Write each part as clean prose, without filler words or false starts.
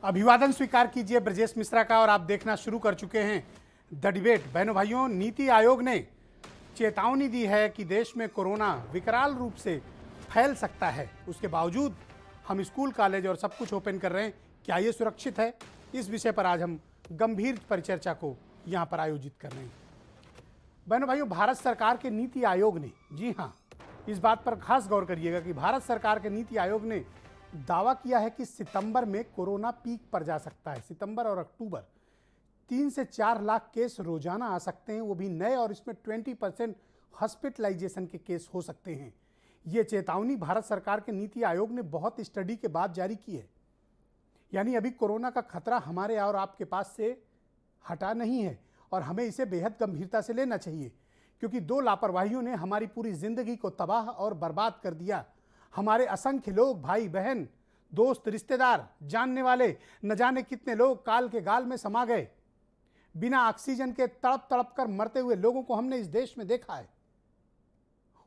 अभिवादन स्वीकार कीजिए ब्रजेश मिश्रा का और आप देखना शुरू कर चुके हैं द डिबेट। बहनों भाइयों, नीति आयोग ने चेतावनी दी है कि देश में कोरोना विकराल रूप से फैल सकता है। उसके बावजूद हम स्कूल, कॉलेज और सब कुछ ओपन कर रहे हैं। क्या ये सुरक्षित है? इस विषय पर आज हम गंभीर परिचर्चा को यहाँ पर आयोजित कर रहे हैं। बहनों भाइयों, भारत सरकार के नीति आयोग ने, जी हाँ, इस बात पर खास गौर करिएगा कि भारत सरकार के नीति आयोग ने दावा किया है कि सितंबर में कोरोना पीक पर जा सकता है। सितंबर और अक्टूबर 3 से 4 लाख केस रोजाना आ सकते हैं, वो भी नए, और इसमें 20% हॉस्पिटलाइजेशन के केस हो सकते हैं। ये चेतावनी भारत सरकार के नीति आयोग ने बहुत स्टडी के बाद जारी की है। यानी अभी कोरोना का खतरा हमारे और आपके पास से हटा नहीं है और हमें इसे बेहद गंभीरता से लेना चाहिए, क्योंकि 2 लापरवाहियों ने हमारी पूरी जिंदगी को तबाह और बर्बाद कर दिया। हमारे असंख्य लोग, भाई बहन, दोस्त, रिश्तेदार, जानने वाले, न जाने कितने लोग काल के गाल में समा गए। बिना ऑक्सीजन के तड़प तड़प कर मरते हुए लोगों को हमने इस देश में देखा है।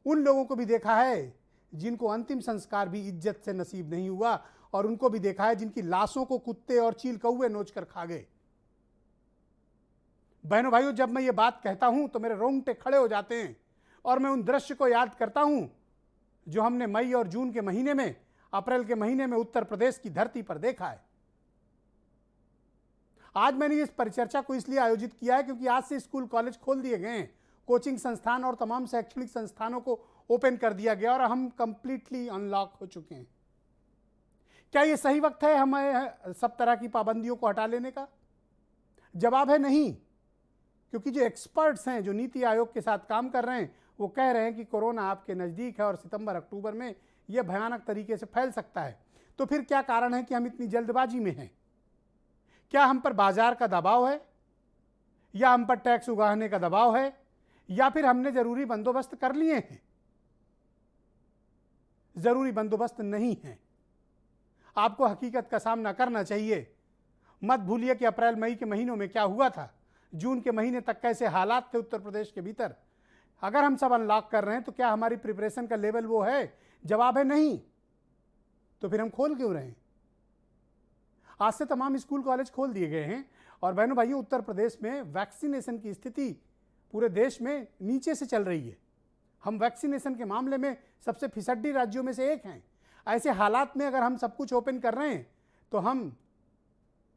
उन लोगों को भी देखा है जिनको अंतिम संस्कार भी इज्जत से नसीब नहीं हुआ, और उनको भी देखा है जिनकी लाशों को कुत्ते और चील कौवे नोच कर खा गए। बहनों भाइयों, जब मैं ये बात कहता हूं तो मेरे रोंगटे खड़े हो जाते हैं और मैं उन दृश्य को याद करता हूं जो हमने मई और जून के महीने में, अप्रैल के महीने में उत्तर प्रदेश की धरती पर देखा है। आज मैंने इस परिचर्चा को इसलिए आयोजित किया है क्योंकि आज से स्कूल, कॉलेज खोल दिए गए हैं, कोचिंग संस्थान और तमाम शैक्षणिक संस्थानों को ओपन कर दिया गया और हम कंप्लीटली अनलॉक हो चुके हैं। क्या यह सही वक्त है हमें सब तरह की पाबंदियों को हटा लेने का? जवाब है नहीं, क्योंकि जो एक्सपर्ट्स हैं, जो नीति आयोग के साथ काम कर रहे हैं, वो कह रहे हैं कि कोरोना आपके नज़दीक है और सितंबर अक्टूबर में यह भयानक तरीके से फैल सकता है। तो फिर क्या कारण है कि हम इतनी जल्दबाजी में हैं? क्या हम पर बाजार का दबाव है, या हम पर टैक्स उगाहने का दबाव है, या फिर हमने जरूरी बंदोबस्त कर लिए हैं? जरूरी बंदोबस्त नहीं है। आपको हकीकत का सामना करना चाहिए। मत भूलिए कि अप्रैल मई के महीनों में क्या हुआ था, जून के महीने तक कैसे हालात थे उत्तर प्रदेश के भीतर। अगर हम सब अनलॉक कर रहे हैं तो क्या हमारी प्रिपरेशन का लेवल वो है? जवाब है नहीं। तो फिर हम खोल क्यों रहे हैं? आज से तमाम स्कूल, कॉलेज खोल दिए गए हैं और बहनों भाइयों, उत्तर प्रदेश में वैक्सीनेशन की स्थिति पूरे देश में नीचे से चल रही है। हम वैक्सीनेशन के मामले में सबसे फिसड्डी राज्यों में से एक हैं। ऐसे हालात में अगर हम सब कुछ ओपन कर रहे हैं तो हम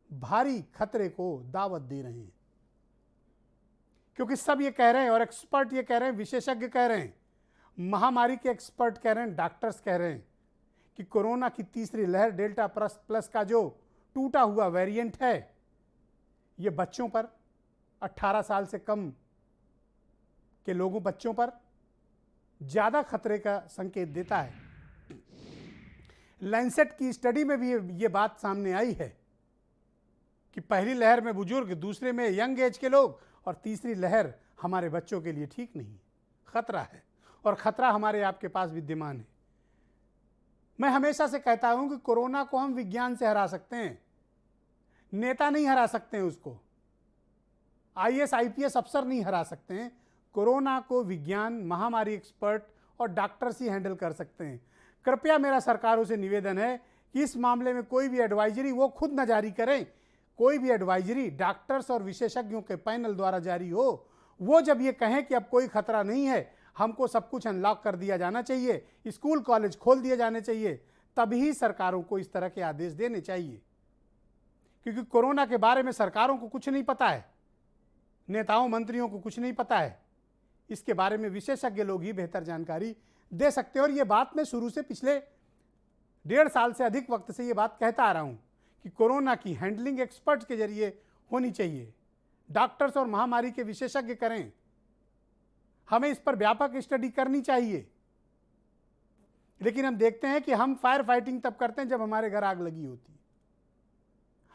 भारी खतरे को दावत दे रहे हैं, क्योंकि सब ये कह रहे हैं और एक्सपर्ट ये कह रहे हैं, विशेषज्ञ कह रहे हैं, महामारी के एक्सपर्ट कह रहे हैं, डॉक्टर्स कह रहे हैं कि कोरोना की तीसरी लहर डेल्टा प्लस का जो टूटा हुआ वेरिएंट है, ये बच्चों पर, 18 साल से कम के लोगों, बच्चों पर ज्यादा खतरे का संकेत देता है। लैंसेट की स्टडी में भी ये बात सामने आई है कि पहली लहर में बुजुर्ग, दूसरे में यंग एज के लोग, और तीसरी लहर हमारे बच्चों के लिए ठीक नहीं। खतरा है और खतरा हमारे आपके पास विद्यमान है। मैं हमेशा से कहता हूं कि कोरोना को हम विज्ञान से हरा सकते हैं, नेता नहीं हरा सकते हैं उसको, आईएएस आईपीएस अफसर नहीं हरा सकते हैं। कोरोना को विज्ञान, महामारी एक्सपर्ट और डॉक्टर्स ही हैंडल कर सकते हैं। कृपया मेरा सरकारों से निवेदन है कि इस मामले में कोई भी एडवाइजरी वो खुद न जारी करें। कोई भी एडवाइजरी डॉक्टर्स और विशेषज्ञों के पैनल द्वारा जारी हो। वो जब ये कहें कि अब कोई खतरा नहीं है, हमको सब कुछ अनलॉक कर दिया जाना चाहिए, स्कूल, कॉलेज खोल दिए जाने चाहिए, तभी सरकारों को इस तरह के आदेश देने चाहिए। क्योंकि कोरोना के बारे में सरकारों को कुछ नहीं पता है, नेताओं, मंत्रियों को कुछ नहीं पता है। इसके बारे में विशेषज्ञ लोग ही बेहतर जानकारी दे सकते हैं। और ये बात मैं शुरू से, पिछले 1.5 साल से अधिक वक्त से ये बात कहता आ रहा हूं कि कोरोना की हैंडलिंग एक्सपर्ट के जरिए होनी चाहिए। डॉक्टर्स और महामारी के विशेषज्ञ करें। हमें इस पर व्यापक स्टडी करनी चाहिए। लेकिन हम देखते हैं कि हम फायर फाइटिंग तब करते हैं जब हमारे घर आग लगी होती है,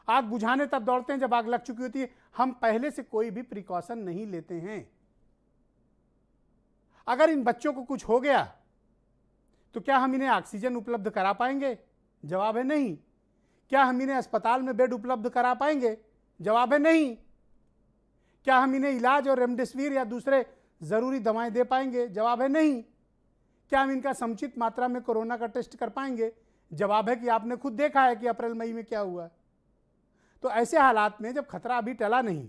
आग बुझाने तब दौड़ते हैं जब आग लग चुकी होती है। हम पहले से कोई भी प्रिकॉशन नहीं लेते हैं। अगर इन बच्चों को कुछ हो गया तो क्या हम इन्हें ऑक्सीजन उपलब्ध करा पाएंगे? जवाब है नहीं। क्या हम इन्हें अस्पताल में बेड उपलब्ध करा पाएंगे? जवाब है नहीं। क्या हम इन्हें इलाज और रेमडेसिविर या दूसरे जरूरी दवाएं दे पाएंगे? जवाब है नहीं। क्या हम इनका समुचित मात्रा में कोरोना का टेस्ट कर पाएंगे? जवाब है कि आपने खुद देखा है कि अप्रैल मई में क्या हुआ। तो ऐसे हालात में जब खतरा अभी टला नहीं,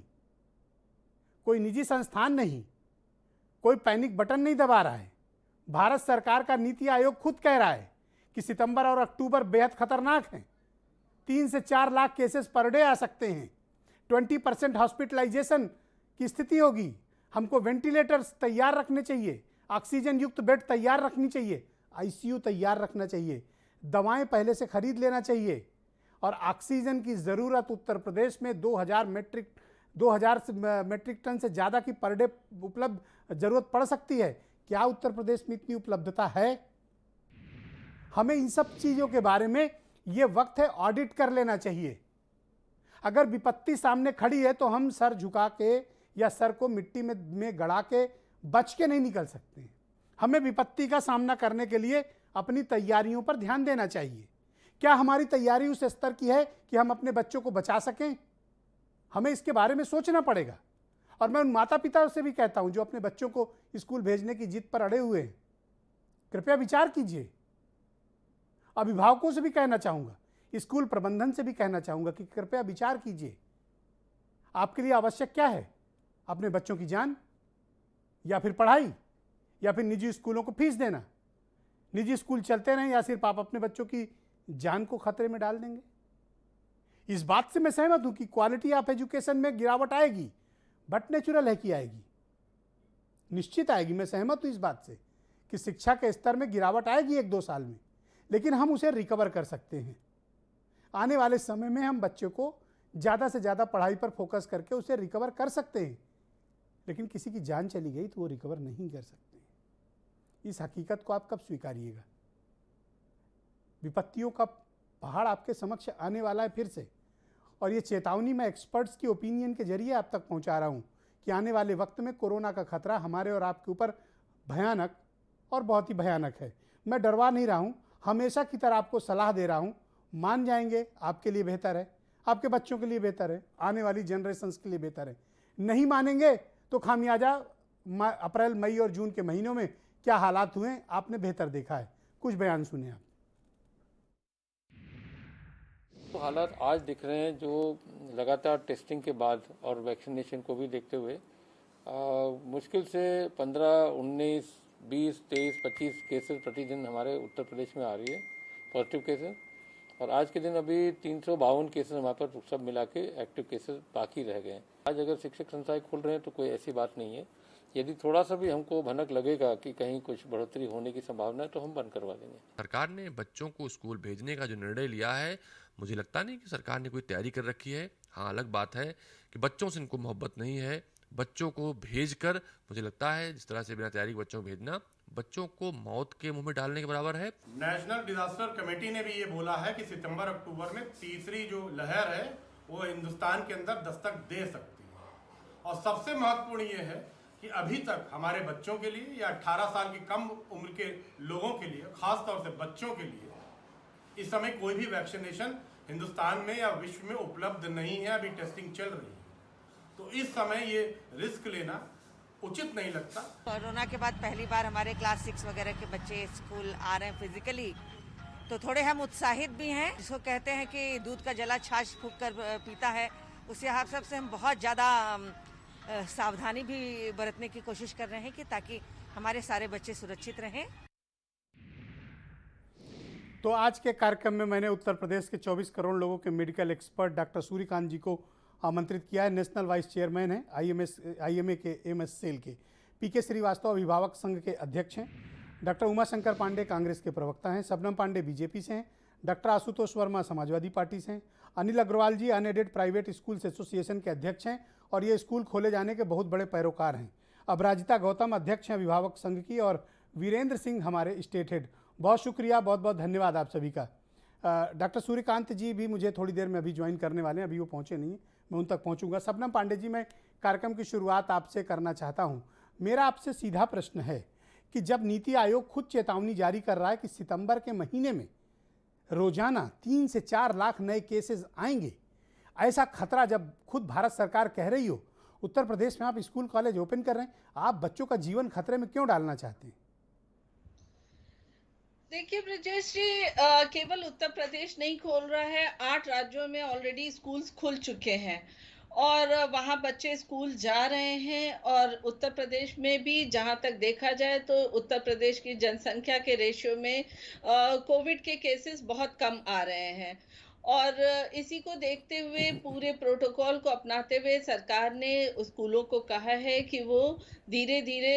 कोई निजी संस्थान नहीं, कोई पैनिक बटन नहीं दबा रहा है, भारत सरकार का नीति आयोग खुद कह रहा है कि सितंबर और अक्टूबर बेहद खतरनाक हैं, 3 से 4 लाख केसेस पर डे आ सकते हैं, 20% हॉस्पिटलाइजेशन की स्थिति होगी, हमको वेंटिलेटर्स तैयार रखने चाहिए, ऑक्सीजन युक्त बेड तैयार रखनी चाहिए, आईसीयू तैयार रखना चाहिए, दवाएं पहले से खरीद लेना चाहिए, और ऑक्सीजन की ज़रूरत उत्तर प्रदेश में 2000 मेट्रिक टन से ज़्यादा की पर डे उपलब्ध ज़रूरत पड़ सकती है। क्या उत्तर प्रदेश में इतनी उपलब्धता है? हमें इन सब चीज़ों के बारे में ये वक्त है ऑडिट कर लेना चाहिए। अगर विपत्ति सामने खड़ी है तो हम सर झुका के या सर को मिट्टी में गड़ा के बच के नहीं निकल सकते। हमें विपत्ति का सामना करने के लिए अपनी तैयारियों पर ध्यान देना चाहिए। क्या हमारी तैयारी उस स्तर की है कि हम अपने बच्चों को बचा सकें? हमें इसके बारे में सोचना पड़ेगा। और मैं उन माता पिता से भी कहता हूं जो अपने बच्चों को स्कूल भेजने की जिद पर अड़े हुए हैं, कृपया विचार कीजिए। अभिभावकों से भी कहना चाहूंगा, स्कूल प्रबंधन से भी कहना चाहूंगा कि कृपया विचार कीजिए। आपके लिए आवश्यक क्या है? अपने बच्चों की जान, या फिर पढ़ाई, या फिर निजी स्कूलों को फीस देना? निजी स्कूल चलते रहें या सिर्फ आप अपने बच्चों की जान को खतरे में डाल देंगे? इस बात से मैं सहमत हूं कि क्वालिटी ऑफ एजुकेशन में गिरावट आएगी, बट नेचुरल है कि आएगी, निश्चित आएगी। मैं सहमत हूं इस बात से कि शिक्षा के स्तर में गिरावट आएगी 1-2 साल में, लेकिन हम उसे रिकवर कर सकते हैं। आने वाले समय में हम बच्चों को ज़्यादा से ज़्यादा पढ़ाई पर फोकस करके उसे रिकवर कर सकते हैं, लेकिन किसी की जान चली गई तो वो रिकवर नहीं कर सकते। इस हकीकत को आप कब स्वीकारिएगा? विपत्तियों का पहाड़ आपके समक्ष आने वाला है फिर से, और ये चेतावनी मैं एक्सपर्ट्स की ओपिनियन के जरिए आप तक पहुंचा रहा हूं कि आने वाले वक्त में कोरोना का खतरा हमारे और आपके ऊपर भयानक और बहुत ही भयानक है। मैं डरवा नहीं रहा हूं, हमेशा की तरह आपको सलाह दे रहा हूं। मान जाएंगे आपके लिए बेहतर है, आपके बच्चों के लिए बेहतर है, आने वाली जनरेशंस के लिए बेहतर है। नहीं मानेंगे तो खामियाजा अप्रैल, मई और जून के महीनों में क्या हालात हुए आपने बेहतर देखा है। कुछ बयान सुने आप। तो हालात आज दिख रहे हैं जो लगातार टेस्टिंग के बाद और वैक्सीनेशन को भी देखते हुए मुश्किल से 15, 19, 20, 23, 25 केसेस प्रतिदिन हमारे उत्तर प्रदेश में आ रही है, पॉजिटिव केसेस। और आज के दिन अभी 352 केसेस हमारे पर सब मिला के एक्टिव केसेस बाकी रह गए हैं। आज अगर शिक्षक संस्थाएं खुल रहे हैं तो कोई ऐसी बात नहीं है। यदि थोड़ा सा भी हमको भनक लगेगा कि कहीं कुछ बढ़ोतरी होने की संभावना है तो हम बंद करवा देंगे। सरकार ने बच्चों को स्कूल भेजने का जो निर्णय लिया है, मुझे लगता नहीं कि सरकार ने कोई तैयारी कर रखी है। हाँ, अलग बात है कि बच्चों से इनको मोहब्बत नहीं है। बच्चों को भेजकर मुझे लगता है जिस तरह से बिना तैयारी के बच्चों को भेजना बच्चों को मौत के मुंह में डालने के बराबर है। नेशनल डिजास्टर कमेटी ने भी ये बोला है कि सितंबर अक्टूबर में तीसरी जो लहर है वो हिंदुस्तान के अंदर दस्तक दे सकती है। और सबसे महत्वपूर्ण ये है कि अभी तक हमारे बच्चों के लिए या 18 साल की कम उम्र के लोगों के लिए, खास तौर से बच्चों के लिए, इस समय कोई भी वैक्सीनेशन हिंदुस्तान में या विश्व में उपलब्ध नहीं है। अभी टेस्टिंग चल रही है, तो इस समय ये रिस्क लेना उचित नहीं लगता। कोरोना के बाद पहली बार हमारे क्लास 6 वगैरह के बच्चे स्कूल आ रहे हैं फिजिकली, तो थोड़े हम उत्साहित भी हैं। जिसको कहते हैं कि दूध का जला छाछ फूंक कर पीता है, उस हिसाब से हम बहुत ज़्यादा सावधानी भी बरतने की कोशिश कर रहे हैं कि ताकि हमारे सारे बच्चे सुरक्षित रहें। तो आज के कार्यक्रम में मैंने उत्तर प्रदेश के 24 करोड़ लोगों के मेडिकल एक्सपर्ट डॉक्टर सूर्यकांत जी को आमंत्रित किया है। नेशनल वाइस चेयरमैन हैं आईएमए के एमएस सेल के। पीके श्रीवास्तव अभिभावक संघ के अध्यक्ष हैं। डॉक्टर उमाशंकर पांडे कांग्रेस के प्रवक्ता हैं। शबनम पांडे बीजेपी से हैं। डॉक्टर आशुतोष वर्मा समाजवादी पार्टी से हैं। अनिल अग्रवाल जी अनएडेड प्राइवेट स्कूल्स एसोसिएशन के अध्यक्ष हैं और ये स्कूल खोले जाने के बहुत बड़े पैरोकार हैं। अपराजिता गौतम अध्यक्ष हैं अभिभावक संघ की, और वीरेंद्र सिंह हमारे स्टेट हेड। बहुत शुक्रिया, बहुत बहुत धन्यवाद आप सभी का। डॉक्टर सूर्यकांत जी भी मुझे थोड़ी देर में अभी ज्वाइन करने वाले हैं, अभी वो पहुंचे नहीं, मैं उन तक पहुंचूंगा। शबनम पांडे जी, मैं कार्यक्रम की शुरुआत आपसे करना चाहता हूं। मेरा आपसे सीधा प्रश्न है कि जब नीति आयोग खुद चेतावनी जारी कर रहा है कि सितंबर के महीने में रोजाना 3 से 4 लाख नए केसेस आएंगे, ऐसा खतरा जब खुद भारत सरकार कह रही हो, उत्तर प्रदेश में आप स्कूल कॉलेज ओपन कर रहे हैं, आप बच्चों का जीवन खतरे में क्यों डालना चाहते हैं? देखिए ब्रजेश जी, केवल उत्तर प्रदेश नहीं खोल रहा है, 8 राज्यों में ऑलरेडी स्कूल्स खुल चुके हैं और वहाँ बच्चे स्कूल जा रहे हैं। और उत्तर प्रदेश में भी जहाँ तक देखा जाए तो उत्तर प्रदेश की जनसंख्या के रेशियो में कोविड के केसेस बहुत कम आ रहे हैं। और इसी को देखते हुए पूरे प्रोटोकॉल को अपनाते हुए सरकार ने स्कूलों को कहा है कि वो धीरे धीरे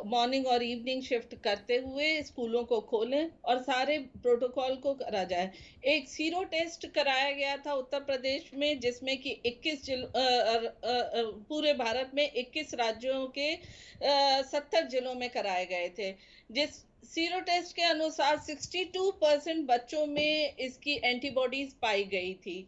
मॉर्निंग और इवनिंग शिफ्ट करते हुए स्कूलों को खोलें और सारे प्रोटोकॉल को करा जाए। एक सीरो टेस्ट कराया गया था उत्तर प्रदेश में, जिसमें कि 21 पूरे भारत में 21 राज्यों के 70 जिलों में कराए गए थे। जिस सीरो टेस्ट के अनुसार 62% बच्चों में इसकी एंटीबॉडीज पाई गई थी।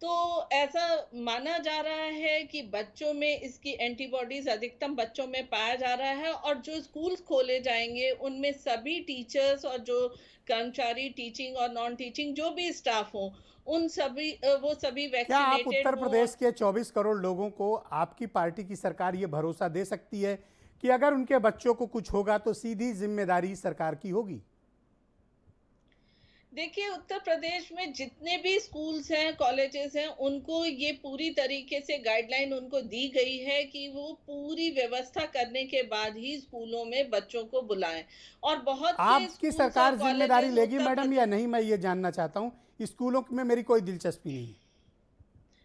तो ऐसा माना जा रहा है कि बच्चों में इसकी एंटीबॉडीज अधिकतम बच्चों में पाया जा रहा है। और जो स्कूल्स खोले जाएंगे उनमें सभी टीचर्स और जो कर्मचारी, टीचिंग और नॉन टीचिंग जो भी स्टाफ हो, उन सभी वो सभी क्या आप वैक्सीनेटेड उत्तर प्रदेश के 24 करोड़ लोगों को, आपकी पार्टी की सरकार ये भरोसा दे सकती है कि अगर उनके बच्चों को कुछ होगा तो सीधी जिम्मेदारी सरकार की होगी? देखिए, उत्तर प्रदेश में जितने भी स्कूल्स हैं, कॉलेजेस हैं, उनको ये पूरी तरीके से गाइडलाइन उनको दी गई है कि वो पूरी व्यवस्था करने के बाद ही स्कूलों में बच्चों को बुलाएं। और बहुत से आपकी स्कूल्स सरकार और जिम्मेदारी कॉलेजेस लेगी उत्तर मैडम या नहीं, मैं ये जानना चाहता हूँ। स्कूलों में मेरी कोई दिलचस्पी नहीं।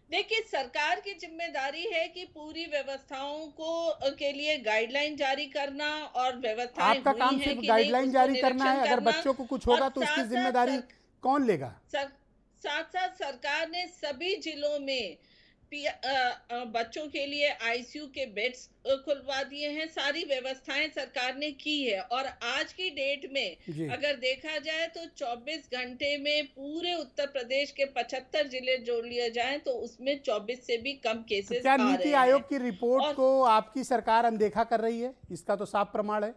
देखिए, सरकार की जिम्मेदारी है कि पूरी व्यवस्थाओं को के लिए गाइडलाइन जारी करना और व्यवस्थाएं आपका हुई काम हैं सिर्फ कि नहीं गाइडलाइन उसको जारी करना है, निरीक्षण अगर करना। बच्चों को कुछ और होगा तो उसकी साथ जिम्मेदारी साथ कौन लेगा? साथ साथ सरकार ने सभी जिलों में बच्चों के लिए आईसीयू के बेड्स खुलवा दिए हैं। सारी व्यवस्थाएं सरकार ने की है। और आज की डेट में जी। अगर देखा जाए तो 24 घंटे में पूरे उत्तर प्रदेश के 75 जिले जोड़ लिए जाएं तो उसमें 24 से भी कम तो केसेस क्या आ रहे नीति हैं। आयोग की रिपोर्ट और को आपकी सरकार अनदेखा कर रही है? इसका तो साफ प्रमाण है।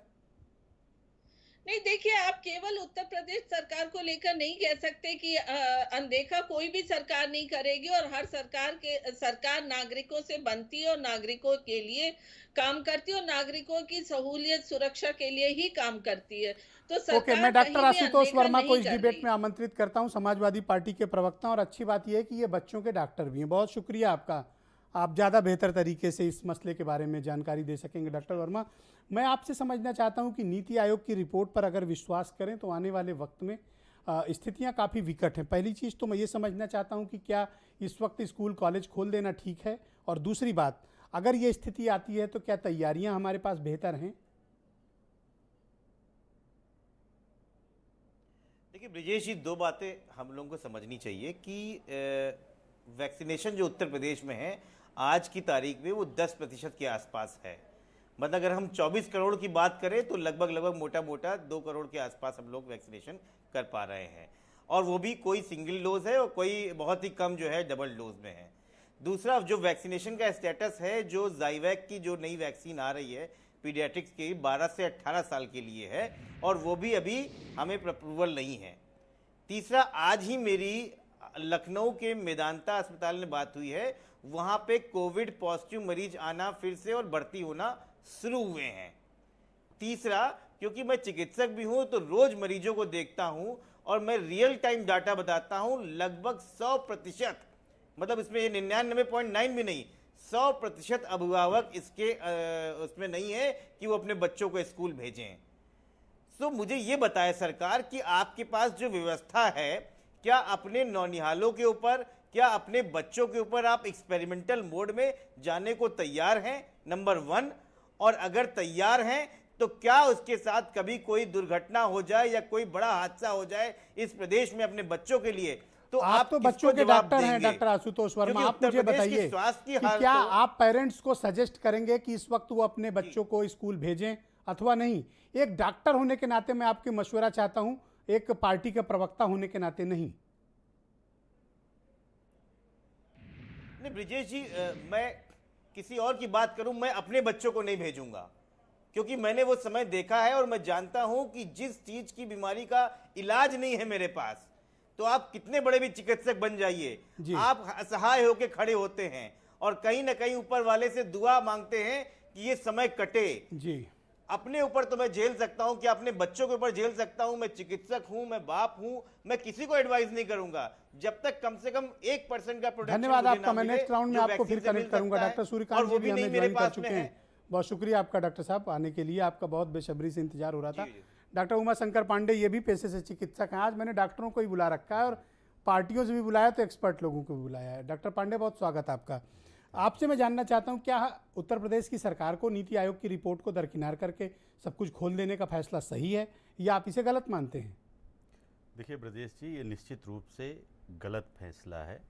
नहीं, देखिए, आप केवल उत्तर प्रदेश सरकार को लेकर नहीं कह सकते कि अनदेखा कोई भी सरकार नहीं करेगी। और हर सरकार नागरिकों से बनती है और नागरिकों के लिए काम करती है और नागरिकों की सहूलियत, सुरक्षा के लिए ही काम करती है। तो ओके, सरकार मैं डॉक्टर कहीं भी आशुतोष अनदेखा वर्मा को नहीं इस कर डिबेट रही। में आमंत्रित करता हूं, समाजवादी पार्टी के प्रवक्ता। और अच्छी बात यह है कि ये बच्चों के डॉक्टर भी हैं। बहुत शुक्रिया आपका, आप ज़्यादा बेहतर तरीके से इस मसले के बारे में जानकारी दे सकेंगे। डॉक्टर वर्मा, मैं आपसे समझना चाहता हूं कि नीति आयोग की रिपोर्ट पर अगर विश्वास करें तो आने वाले वक्त में स्थितियां काफ़ी विकट हैं। पहली चीज़ तो मैं ये समझना चाहता हूं कि क्या इस वक्त स्कूल कॉलेज खोल देना ठीक है, और दूसरी बात, अगर ये स्थिति आती है तो क्या तैयारियां हमारे पास बेहतर हैं? देखिए ब्रिजेश जी, दो बातें हम लोगों को समझनी चाहिए कि वैक्सीनेशन जो उत्तर प्रदेश में है आज की तारीख में वो 10% के आसपास है। मतलब अगर हम 24 करोड़ की बात करें तो लगभग मोटा मोटा 2 करोड़ के आसपास हम लोग वैक्सीनेशन कर पा रहे हैं। और वो भी कोई सिंगल डोज है और कोई बहुत ही कम जो है डबल डोज में है। दूसरा, जो वैक्सीनेशन का स्टेटस है, जो ज़ाइवैक की जो नई वैक्सीन आ रही है पीडियाट्रिक्स की, 12 से 18 साल के लिए है और वो भी अभी हमें अप्रूवल नहीं है। तीसरा, आज ही मेरी लखनऊ के मेदांता अस्पताल में बात हुई है, वहाँ पे कोविड पॉजिटिव मरीज आना फिर से और भर्ती होना शुरू हुए हैं। तीसरा, क्योंकि मैं चिकित्सक भी हूँ तो रोज मरीजों को देखता हूँ और मैं रियल टाइम डाटा बताता हूँ, लगभग 100%, मतलब इसमें ये 99.9 भी नहीं, 100% अभिभावक इसके उसमें नहीं है कि वो अपने बच्चों को स्कूल भेजें। तो मुझे ये बताए सरकार कि आपके पास जो व्यवस्था है, क्या अपने नौनिहालों के ऊपर, क्या अपने बच्चों के ऊपर आप एक्सपेरिमेंटल मोड में जाने को तैयार हैं? नंबर 1। और अगर तैयार हैं तो क्या उसके साथ कभी कोई दुर्घटना हो जाए या कोई बड़ा हादसा हो जाए इस प्रदेश में अपने बच्चों के लिए, तो आप तो बच्चों के डॉक्टर हैं डॉक्टर आशुतोष वर्मा, आप मुझे बताइए कि क्या आप पेरेंट्स को सजेस्ट करेंगे कि इस वक्त वो अपने बच्चों को स्कूल भेजें अथवा नहीं? एक डॉक्टर होने के नाते मैं आपकी मशवरा चाहता हूं, एक पार्टी के प्रवक्ता होने के नाते नहीं। नहीं ब्रिजेश जी, मैं किसी और की बात करूं, मैं अपने बच्चों को नहीं भेजूंगा, क्योंकि मैंने वो समय देखा है और मैं जानता हूं कि जिस चीज की बीमारी का इलाज नहीं है मेरे पास, तो आप कितने बड़े भी चिकित्सक बन जाइए, आप असहाय होकर खड़े होते हैं और कहीं ना कहीं ऊपर वाले से दुआ मांगते हैं कि ये समय कटे। जी। अपने ऊपर तो मैं झेल सकता हूं, कि अपने बच्चों के ऊपर झेल सकता हूं? मैं चिकित्सक हूं, मैं बाप हूं, मैं किसी को एडवाइस नहीं करूंगा जब तक कम से कम 1% का प्रोटेक्शन। धन्यवाद आपका। मैं नेक्स्ट राउंड में आपको फिर कनेक्ट करूंगा। डॉक्टर सूर्यकांत जी भी हमें ज्वाइन कर चुके हैं। बहुत शुक्रिया आपका डॉक्टर साहब आने के लिए, आपका बहुत बेसब्री से इंतजार हो रहा था। डॉक्टर उमा शंकर पांडे ये भी पेशे से चिकित्सक हैं। आज मैंने डॉक्टरों को ही बुला रखा है और पार्टियों से भी बुलाया तो एक्सपर्ट लोगों को भी बुलाया है। डॉक्टर पांडे बहुत स्वागत आपका। आपसे मैं जानना चाहता हूं, क्या उत्तर प्रदेश की सरकार को नीति आयोग की रिपोर्ट को दरकिनार करके सब कुछ खोल देने का फैसला सही है या आप इसे गलत मानते हैं? देखिए ब्रजेश जी, ये निश्चित रूप से गलत फैसला है।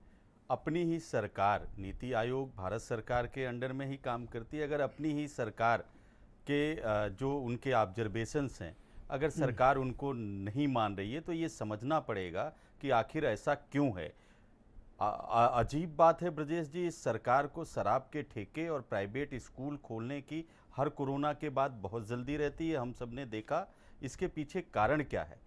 अपनी ही सरकार, नीति आयोग भारत सरकार के अंडर में ही काम करती है। अगर अपनी ही सरकार के जो उनके ऑब्जर्वेशंस हैं, अगर सरकार उनको नहीं मान रही है तो ये समझना पड़ेगा कि आखिर ऐसा क्यों है। अजीब बात है ब्रजेश जी, इस सरकार को शराब के ठेके और प्राइवेट स्कूल खोलने की हर कोरोना के बाद बहुत जल्दी रहती है। हम सब ने देखा इसके पीछे कारण क्या है।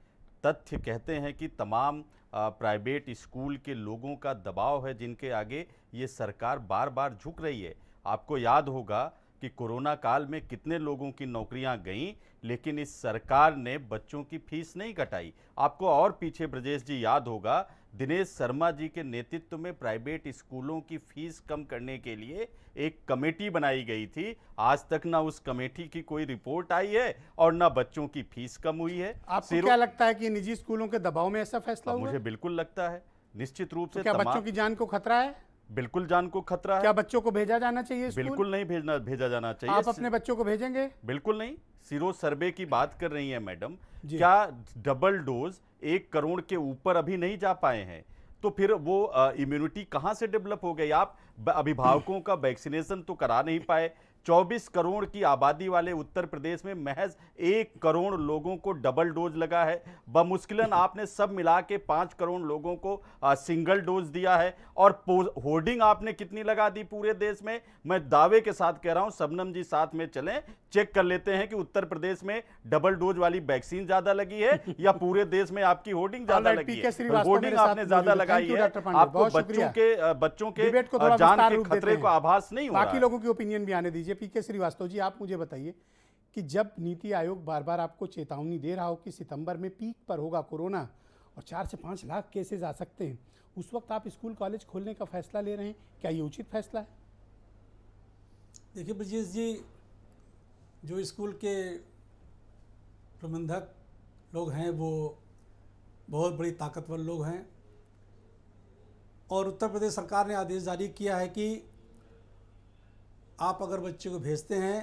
तथ्य कहते हैं कि तमाम प्राइवेट स्कूल के लोगों का दबाव है जिनके आगे ये सरकार बार बार झुक रही है। आपको याद होगा कि कोरोना काल में कितने लोगों की नौकरियां गईं, लेकिन इस सरकार ने बच्चों की फीस नहीं कटाई। आपको और पीछे ब्रजेश जी याद होगा, दिनेश शर्मा जी के नेतृत्व में प्राइवेट स्कूलों की फीस कम करने के लिए एक कमेटी बनाई गई थी। आज तक ना उस कमेटी की कोई रिपोर्ट आई है और ना बच्चों की फीस कम हुई है। आपको क्या लगता है कि निजी स्कूलों के दबाव में ऐसा फैसला हुआ? मुझे बिल्कुल लगता है, निश्चित रूप से। क्या बच्चों की जान को खतरा है? बिल्कुल जान को खतरा है। क्या बच्चों को भेजा जाना चाहिए स्कूल? बिल्कुल नहीं भेजा जाना चाहिए। आप अपने बच्चों को भेजेंगे? बिल्कुल नहीं। सीरो सर्वे की बात कर रही है मैडम, क्या डबल डोज 1 करोड़ के ऊपर अभी नहीं जा पाए हैं, तो फिर वो इम्यूनिटी कहां से डेवलप हो गई? आप अभिभावकों का वैक्सीनेशन तो करा नहीं पाए। 24 करोड़ की आबादी वाले उत्तर प्रदेश में महज 1 करोड़ लोगों को डबल डोज लगा है। बमुश्किलन आपने सब मिला के 5 करोड़ लोगों को सिंगल डोज दिया है। और होर्डिंग आपने कितनी लगा दी पूरे देश में? मैं दावे के साथ कह रहा हूं, शबनम जी साथ में चलें, चेक कर लेते हैं कि उत्तर प्रदेश में डबल डोज वाली वैक्सीन ज्यादा लगी है या पूरे देश में आपकी होर्डिंग ज्यादा लगी है। होर्डिंग आपने ज्यादा लगाई है, आपको बच्चों के जान के खतरे को आभास नहीं हो रहा। बाकी लोगों की ओपिनियन भी आने दीजिए। पीके श्रीवास्तव जी, आप मुझे बताइए कि जब नीति आयोग बार बार आपको चेतावनी दे रहा हो कि सितंबर में पीक पर होगा कोरोना और 4 से 5 लाख केसेस आ सकते हैं, उस वक्त आप स्कूल कॉलेज खोलने का फैसला ले रहे हैं, क्या ये उचित फैसला है? देखिए ब्रजेश जी, जो स्कूल के प्रबंधक लोग हैं वो बहुत बड़ी ताकतवर लोग हैं और उत्तर प्रदेश सरकार ने आदेश जारी किया है कि आप अगर बच्चे को भेजते हैं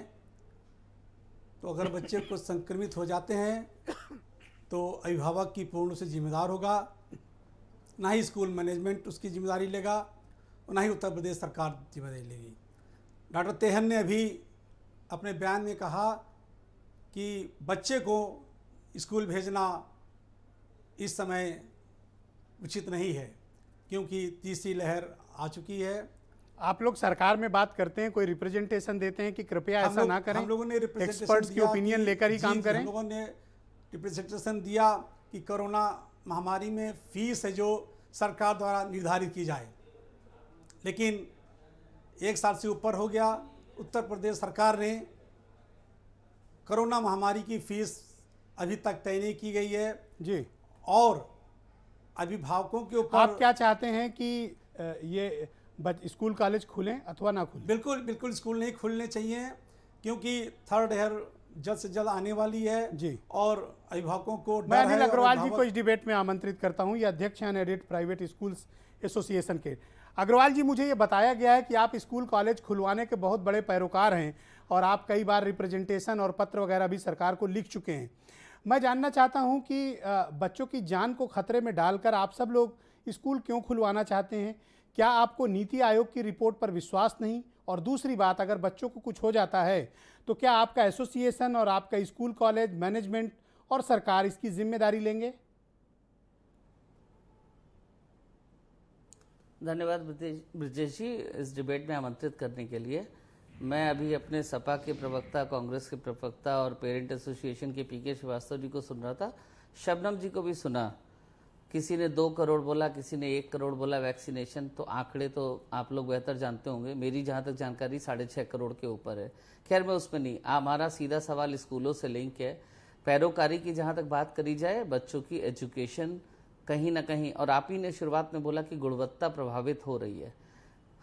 तो अगर बच्चे को संक्रमित हो जाते हैं तो अभिभावक की पूर्ण से जिम्मेदार होगा, ना ही स्कूल मैनेजमेंट उसकी जिम्मेदारी लेगा और ना ही उत्तर प्रदेश सरकार जिम्मेदारी लेगी। डॉक्टर तेहन ने अभी अपने बयान में कहा कि बच्चे को स्कूल भेजना इस समय उचित नहीं है क्योंकि तीसरी लहर आ चुकी है। आप लोग सरकार में बात करते हैं, कोई रिप्रेजेंटेशन देते हैं कि कृपया ऐसा ना करें? हम लोगों ने एक्सपर्ट्स की ओपिनियन लेकर ही काम करें। हम लोगों ने रिप्रेजेंटेशन दिया कि कोरोना महामारी में फीस है जो सरकार द्वारा निर्धारित की जाए, लेकिन 1 साल से ऊपर हो गया, उत्तर प्रदेश सरकार ने कोरोना महामारी की फीस अभी तक तय नहीं की गई है जी। और अभिभावकों के ऊपर आप क्या चाहते हैं कि ये स्कूल कॉलेज खुलें अथवा ना खुलें? बिल्कुल स्कूल नहीं खुलने चाहिए क्योंकि 3rd लहर जल्द से जल्द आने वाली है जी। और अभिभावकों को मैं अनिल अग्रवाल जी को इस डिबेट में आमंत्रित करता हूं, ये अध्यक्ष हैं एडेड प्राइवेट स्कूल्स एसोसिएशन के। अग्रवाल जी, मुझे ये बताया गया है कि आप स्कूल कॉलेज खुलवाने के बहुत बड़े पैरोकार हैं और आप कई बार रिप्रेजेंटेशन और पत्र वगैरह भी सरकार को लिख चुके हैं। मैं जानना चाहता हूं कि बच्चों की जान को खतरे में डालकर आप सब लोग स्कूल क्यों खुलवाना चाहते हैं? क्या आपको नीति आयोग की रिपोर्ट पर विश्वास नहीं? और दूसरी बात, अगर बच्चों को कुछ हो जाता है तो क्या आपका एसोसिएशन और आपका स्कूल कॉलेज मैनेजमेंट और सरकार इसकी जिम्मेदारी लेंगे? धन्यवाद ब्रजेश जी इस डिबेट में आमंत्रित करने के लिए। मैं अभी अपने सपा के प्रवक्ता, कांग्रेस के प्रवक्ता और पेरेंट एसोसिएशन के पीके श्रीवास्तव जी को सुन रहा था, शबनम जी को भी सुना। किसी ने 2 करोड़ बोला, किसी ने 1 करोड़ बोला वैक्सीनेशन, तो आंकड़े तो आप लोग बेहतर जानते होंगे। मेरी जहां तक जानकारी 6.5 करोड़ के ऊपर है। खैर मैं उसमें नहीं, हमारा सीधा सवाल स्कूलों से लिंक है। पैरोकारी की जहां तक बात करी जाए, बच्चों की एजुकेशन कहीं ना कहीं, और आप ही ने शुरुआत में बोला कि गुणवत्ता प्रभावित हो रही है।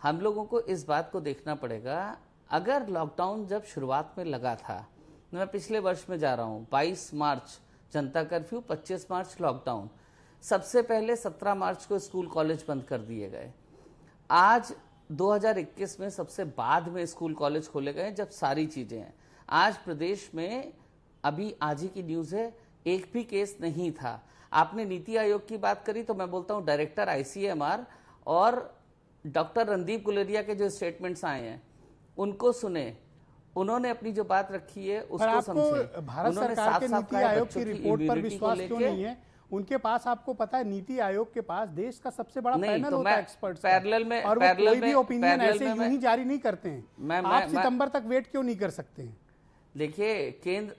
हम लोगों को इस बात को देखना पड़ेगा, अगर लॉकडाउन जब शुरुआत में लगा था, मैं पिछले वर्ष में जा रहा हूँ, 22 मार्च जनता कर्फ्यू, 25 मार्च लॉकडाउन, सबसे पहले 17 मार्च को स्कूल कॉलेज बंद कर दिए गए। आज 2021 में सबसे बाद में स्कूल कॉलेज खोले गए जब सारी चीजें हैं। आज प्रदेश में अभी आज ही की न्यूज है, एक भी केस नहीं था। आपने नीति आयोग की बात करी तो मैं बोलता हूं डायरेक्टर ICMR और डॉक्टर रणदीप गुलेरिया के जो स्टेटमेंट्स आए हैं उनको सुने, उन्होंने अपनी जो बात रखी है उसको समझे। भारत सरकार के नीति आयोग की रिपोर्ट पर विश्वास क्यों नहीं है? उनके पास, आपको पता है, नीति आयोग के पास देश का सबसे बड़ा पैनल होता है एक्सपर्ट्स का, और वो कोई भी ओपिनियन ऐसे यूं ही जारी नहीं करते हैं। आप सितंबर तक वेट क्यों नहीं कर सकते हैं? देखिए केंद्र,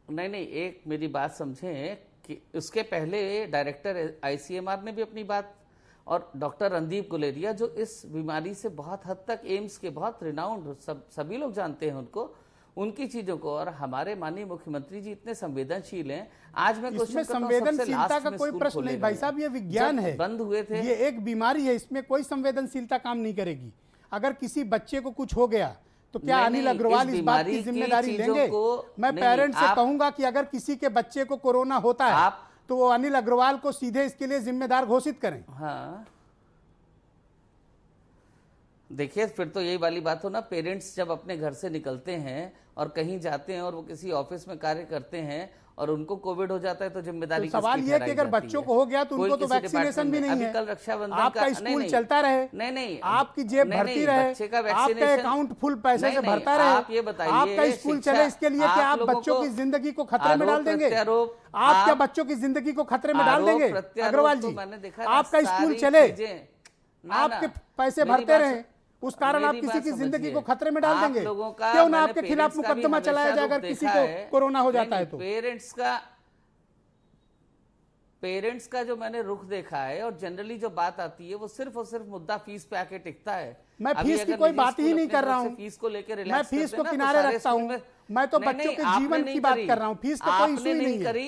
नहीं, एक मेरी बात समझें कि उसके पहले डायरेक्टर ICMR ने भी अपनी बात, और डॉक्टर रणदीप गुलेरिया जो इस बीमारी से बहुत हद तक एम्स के बहुत रिनाउंड, सभी लोग जानते हैं उनको, उनकी चीजों को, और हमारे माननीय मुख्यमंत्री जी इतने संवेदनशील हैं। आज मैं इसमें संवेदनशीलता का कोई प्रश्न नहीं भाई साहब, ये विज्ञान है, बंद हुए थे, ये एक बीमारी है, इसमें कोई संवेदनशीलता काम नहीं करेगी। अगर किसी बच्चे को कुछ हो गया तो क्या अनिल अग्रवाल इस बात की जिम्मेदारी लेंगे? मैं पेरेंट्स से कहूंगा कि अगर किसी के बच्चे को कोरोना होता है तो वो अनिल अग्रवाल को सीधे इसके लिए जिम्मेदार घोषित करें। हाँ देखिए, फिर तो यही वाली बात हो ना, पेरेंट्स जब अपने घर से निकलते हैं और कहीं जाते हैं और वो किसी ऑफिस में कार्य करते हैं और उनको कोविड हो जाता है तो जिम्मेदारी तो सवाल ये कि अगर बच्चों को हो गया तो उनको तो वैक्सीनेशन भी नहीं है। कल रक्षाबंधन आपका स्कूल चलता रहे, नहीं, आपकी जेब भरती रहे, आपका अकाउंट फुल पैसे से भरता रहे, आप ये बताइए, आपका स्कूल चले, इसके लिए क्या आप बच्चों की जिंदगी को खतरे में डाल देंगे? आप क्या बच्चों की जिंदगी को खतरे में डाल देंगे? अग्रवाल जी, आपका स्कूल चले, आपके पैसे भरते रहे, उस कारण आप किसी की जिंदगी को खतरे में डाल देंगे? क्यों ना आपके खिलाफ मुकदमा चलाया जाए अगर किसी को कोरोना हो जाता है तो? पेरेंट्स का जो मैंने रुख देखा है और जनरली जो बात आती है वो सिर्फ और सिर्फ मुद्दा फीस पे आके टिकता है। मैं फीस की कोई बात ही नहीं कर रहा हूँ, फीस को लेकर मैं फीस को किनारे रखता हूँ, मैं तो बच्चों के जीवन की बात कर रहा हूँ, फीस का कोई इशू नहीं करी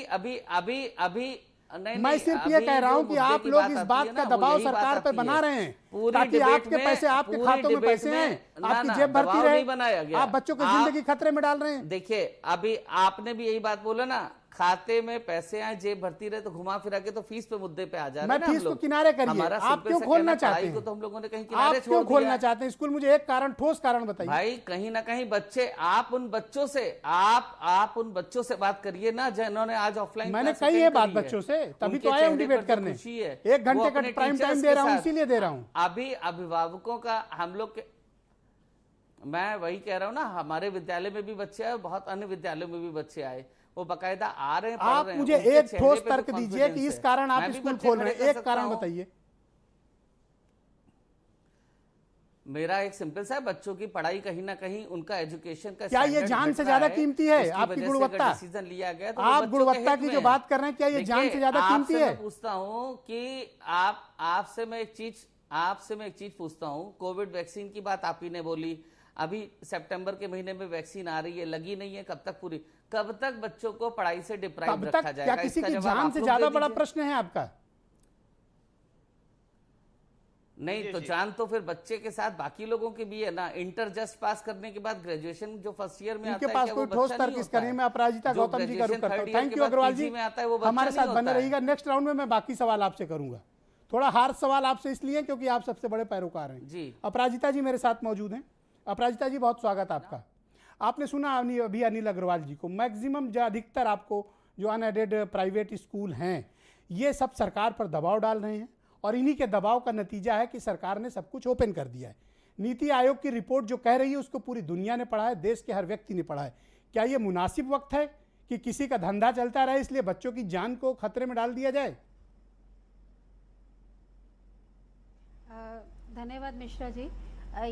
अभी मैं सिर्फ ये कह रहा हूँ कि आप लोग इस बात का दबाव सरकार पे बना रहे हैं ताकि आपके पैसे आपके खातों में पैसे आए, आपकी जेब भरती रहे, आप बच्चों की जिंदगी खतरे में डाल रहे हैं। देखिए अभी आपने भी यही बात बोला ना, खाते में पैसे आए, जेब भरती रहे, तो घुमा फिरा के तो फीस पे मुद्दे पे आ जा रहे हैं। मैं फीस को किनारे करिए, आप क्यों खोलना चाहते हैं? तो हम लोगों ने कहीं किनारे आप क्यों खोलना चाहते हैं स्कूल? मुझे एक कारण, ठोस कारण बताइए भाई। कहीं ना कहीं बच्चे, आप उन बच्चों से बात करिए ना जिन्होंने आज ऑफलाइन, मैंने कही है बात बच्चों से, तभी तो आया हूं डिबेट करने। 1 घंटे का प्राइम टाइम दे रहा हूं, इसीलिए दे रहा हूं। अभी अभिभावकों का हम लोग के, मैं वही कह रहा हूं ना, हमारे विद्यालय में भी बच्चे आए, बहुत अन्य विद्यालयों में भी बच्चे आए, वो बकायदा आ रहे हैं, पढ़ रहे हैं। आप मुझे एक ठोस तर्क दीजिए कि इस कारण आप स्कूल खोल रहे हैं, एक कारण बताइए। मेरा एक सिंपल सा, बच्चों की पढ़ाई कहीं ना कहीं, उनका एजुकेशन का क्या ये जान से ज्यादा कीमती है? आपकी गुणवत्ता, डिसीजन लिया गया तो आप गुणवत्ता की जो बात कर रहे हैं, क्या ये जान से ज्यादा कीमती है? पूछता हूं कि आपसे मैं एक चीज पूछता हूं, कोविड वैक्सीन की बात आप ही ने बोली, अभी सितंबर के महीने में वैक्सीन आ रही है, लगी नहीं है, कब तक बच्चों को पढ़ाई से डिप्राइव रखा जाएगा? क्या किसी की जान से ज्यादा बड़ा प्रश्न है आपका? नहीं तो जान तो फिर बच्चे के साथ बाकी लोगों की भी है ना। इंटर जस्ट पास करने के बाद ग्रेजुएशन जो फर्स्ट ईयर में आता है, पास कोई ठोस तर्क इस करने में अपराजिता गौतम जी का रुख करता हूं। थैंक यू अग्रवाल जी, हमारे साथ बने रहिएगा। नेक्स्ट राउंड में मैं बाकी सवाल आपसे करूंगा, थोड़ा हार्ड सवाल आपसे इसलिए क्योंकि आप सबसे बड़े पैरोकार हैं जी। अपराजिता जी मेरे साथ मौजूद हैं। अपराजिता जी बहुत स्वागत आपका। आपने सुना अभी अनिल अग्रवाल जी को, मैक्सिमम जो अधिकतर आपको जो अनएडेड प्राइवेट स्कूल हैं ये सब सरकार पर दबाव डाल रहे हैं और इन्हीं के दबाव का नतीजा है कि सरकार ने सब कुछ ओपन कर दिया है। नीति आयोग की रिपोर्ट जो कह रही है उसको पूरी दुनिया ने पढ़ा है, देश के हर व्यक्ति ने पढ़ा है। क्या ये मुनासिब वक्त है कि किसी का धंधा चलता रहे इसलिए बच्चों की जान को खतरे में डाल दिया जाए? धन्यवाद मिश्रा जी।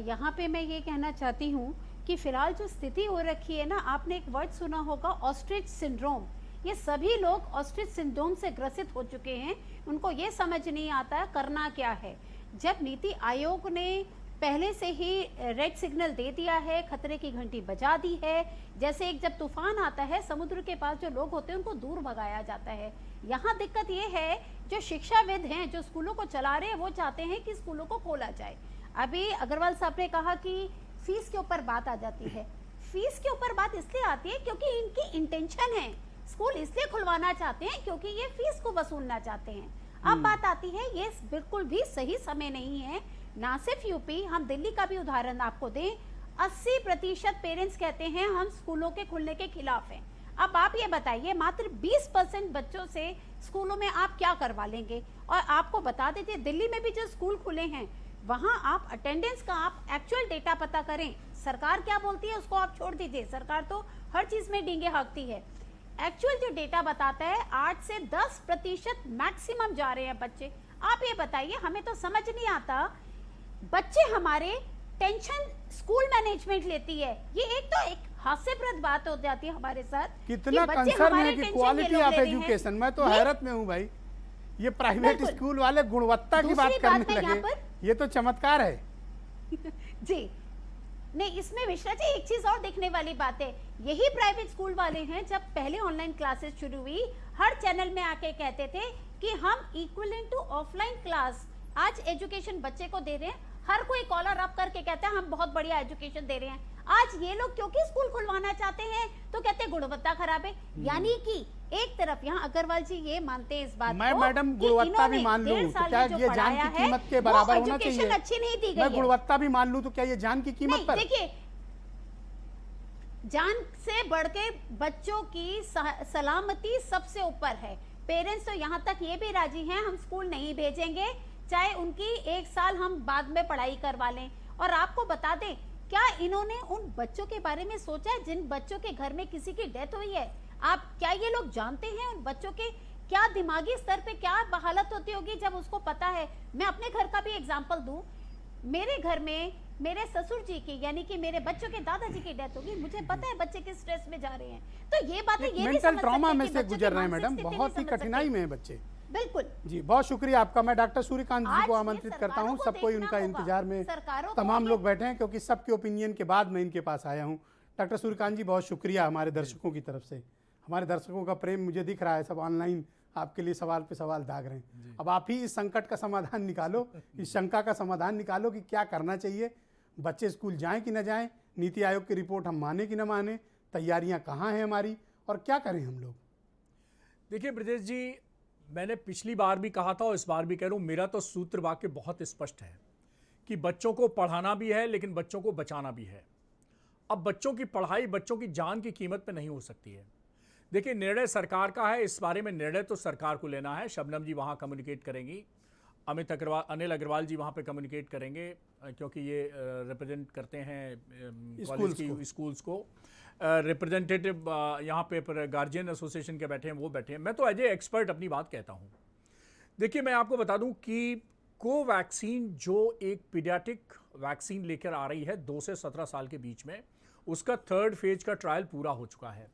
यहाँ पे मैं ये कहना चाहती हूँ कि फिलहाल जो स्थिति हो रखी है ना, आपने एक वर्ड सुना होगा ऑस्ट्रिच सिंड्रोम, ये सभी लोग ऑस्ट्रिच सिंड्रोम से ग्रसित हो चुके हैं, उनको ये समझ नहीं आता करना क्या है। जब नीति आयोग ने पहले से ही रेड सिग्नल दे दिया है, खतरे की घंटी बजा दी है, जैसे एक जब तूफान आता है समुद्र के पास जो लोग होते हैं उनको दूर भगाया जाता है। यहाँ दिक्कत ये है जो शिक्षाविद हैं, जो स्कूलों को चला रहे हैं, वो चाहते हैं कि स्कूलों को खोला जाए। अभी अग्रवाल साहब ने कहा कि फीस के ऊपर बात आ जाती है। फीस के ऊपर बात इसलिए आती है क्योंकि इनकी इंटेंशन है, स्कूल इसलिए खुलवाना चाहते हैं क्योंकि ये फीस को वसूलना चाहते हैं। अब बात आती है, ये बिल्कुल भी सही समय नहीं है। ना सिर्फ यूपी, हम दिल्ली का भी उदाहरण आपको दें, 80% पेरेंट्स कहते हैं हम स्कूलों के खुलने के खिलाफ हैं। अब आप ये बताइए, मात्र 20% बच्चों से स्कूलों में आप क्या करवा लेंगे? और आपको बता देते, दिल्ली में भी जो स्कूल खुले हैं वहां आप अटेंडेंस का आप एक्चुअल डेटा पता करें। सरकार क्या बोलती है उसको आप छोड़ दीजिए, सरकार तो हर चीज में डींगे हाँकती है। एक्चुअल जो डेटा बताता है 8 से 10% मैक्सिमम जा रहे हैं बच्चे। आप ये बताइए, हमें तो समझ नहीं आता, बच्चे हमारे टेंशन स्कूल मैनेजमेंट लेती है। ये एक हास्यप्रद बात हो जाती है हमारे साथ। कितना कंसर्न है कि क्वालिटी ऑफ एजुकेशन। मैं तो हैरत में हूँ भाई, ये प्राइवेट स्कूल वाले गुणवत्ता की बात करने लगे, ये तो चमत्कार है। जी नहीं, इसमें मिश्रा जी एक चीज और देखने वाली बात है, यही प्राइवेट स्कूल वाले हैं जब पहले ऑनलाइन क्लासेस शुरू हुई हर चैनल में आके कहते थे कि हम इक्विवेलेंट टू ऑफलाइन क्लास आज एजुकेशन बच्चे को दे रहे हैं। हर कोई कॉलर अप करके कहता है हम बहुत बढ़िया एजुकेशन दे रहे हैं। आज ये लोग क्योंकि स्कूल खुलवाना चाहते हैं तो कहते हैं गुणवत्ता खराब है। यानी कि एक तरफ यहाँ अग्रवाल जी ये मानते हैं इस बात मैं को, मैडम गुणवत्ता भी मान लूं तो क्या ये जान की कीमत के बराबर होना चाहिए? अच्छी नहीं दी गई। मैं गुणवत्ता भी मान लूं तो क्या ये जान की कीमत पर? देखिए, जान से बढ़ के बच्चों की सलामती सबसे ऊपर है। पेरेंट्स तो यहाँ तक ये भी राजी हैं हम स्कूल नहीं भेजेंगे, चाहे उनकी 1 साल हम बाद में पढ़ाई करवा लें। और आपको बता दें, क्या इन्होंने उन बच्चों के बारे में सोचा है जिन बच्चों के घर में किसी की डेथ हुई है? आप क्या ये लोग जानते हैं उन बच्चों के क्या दिमागी स्तर पे क्या हालत होती होगी जब उसको पता है? मैं अपने घर का भी एग्जांपल दूं, मेरे घर में मेरे ससुर जी की यानी कि मेरे बच्चों के दादाजी की डेथ होगी, मुझे पता है बच्चे किस स्ट्रेस में जा रहे हैं। तो ये बातें ये मेंटल ट्रॉमा में से गुजर रहे हैं मैडम, बहुत ही कठिनाई में है बच्चे। बिल्कुल जी, बहुत शुक्रिया आपका। मैं डॉक्टर सूर्यकांत जी को आमंत्रित करता हूं, सब कोई उनका इंतजार में तमाम लोग बैठे हैं क्योंकि सबके ओपिनियन के बाद मैं इनके पास आया हूं। डॉक्टर सूर्यकांत जी बहुत शुक्रिया हमारे दर्शकों की तरफ से। हमारे दर्शकों का प्रेम मुझे दिख रहा है, सब ऑनलाइन आपके लिए सवाल पे सवाल दाग रहे हैं। अब आप ही इस संकट का समाधान निकालो, इस शंका का समाधान निकालो कि क्या करना चाहिए, बच्चे स्कूल जाएं कि न जाएं, नीति आयोग की रिपोर्ट हम माने कि न माने, तैयारियां कहाँ हैं हमारी और क्या करें हम लोग। देखिए ब्रजेश जी, मैंने पिछली बार भी कहा था और इस बार भी कह रहा हूँ, मेरा तो सूत्र वाक्य बहुत स्पष्ट है कि बच्चों को पढ़ाना भी है लेकिन बच्चों को बचाना भी है। अब बच्चों की पढ़ाई बच्चों की जान की कीमत पे नहीं हो सकती है। देखिए, निर्णय सरकार का है, इस बारे में निर्णय तो सरकार को लेना है। शबनम जी वहाँ कम्युनिकेट करेंगी, अनिल अग्रवाल जी वहाँ पे कम्युनिकेट करेंगे क्योंकि ये रिप्रेजेंट करते हैं कॉलेज की स्कूल्स को। रिप्रेजेंटेटिव यहाँ पे गार्जियन एसोसिएशन के बैठे हैं, वो बैठे हैं। मैं तो एज ए एक्सपर्ट अपनी बात कहता हूँ। देखिए, मैं आपको बता दूँ कि कोवैक्सीन जो एक पीडियाट्रिक वैक्सीन लेकर आ रही है 2 से 17 साल के बीच में, उसका 3rd फेज का ट्रायल पूरा हो चुका है।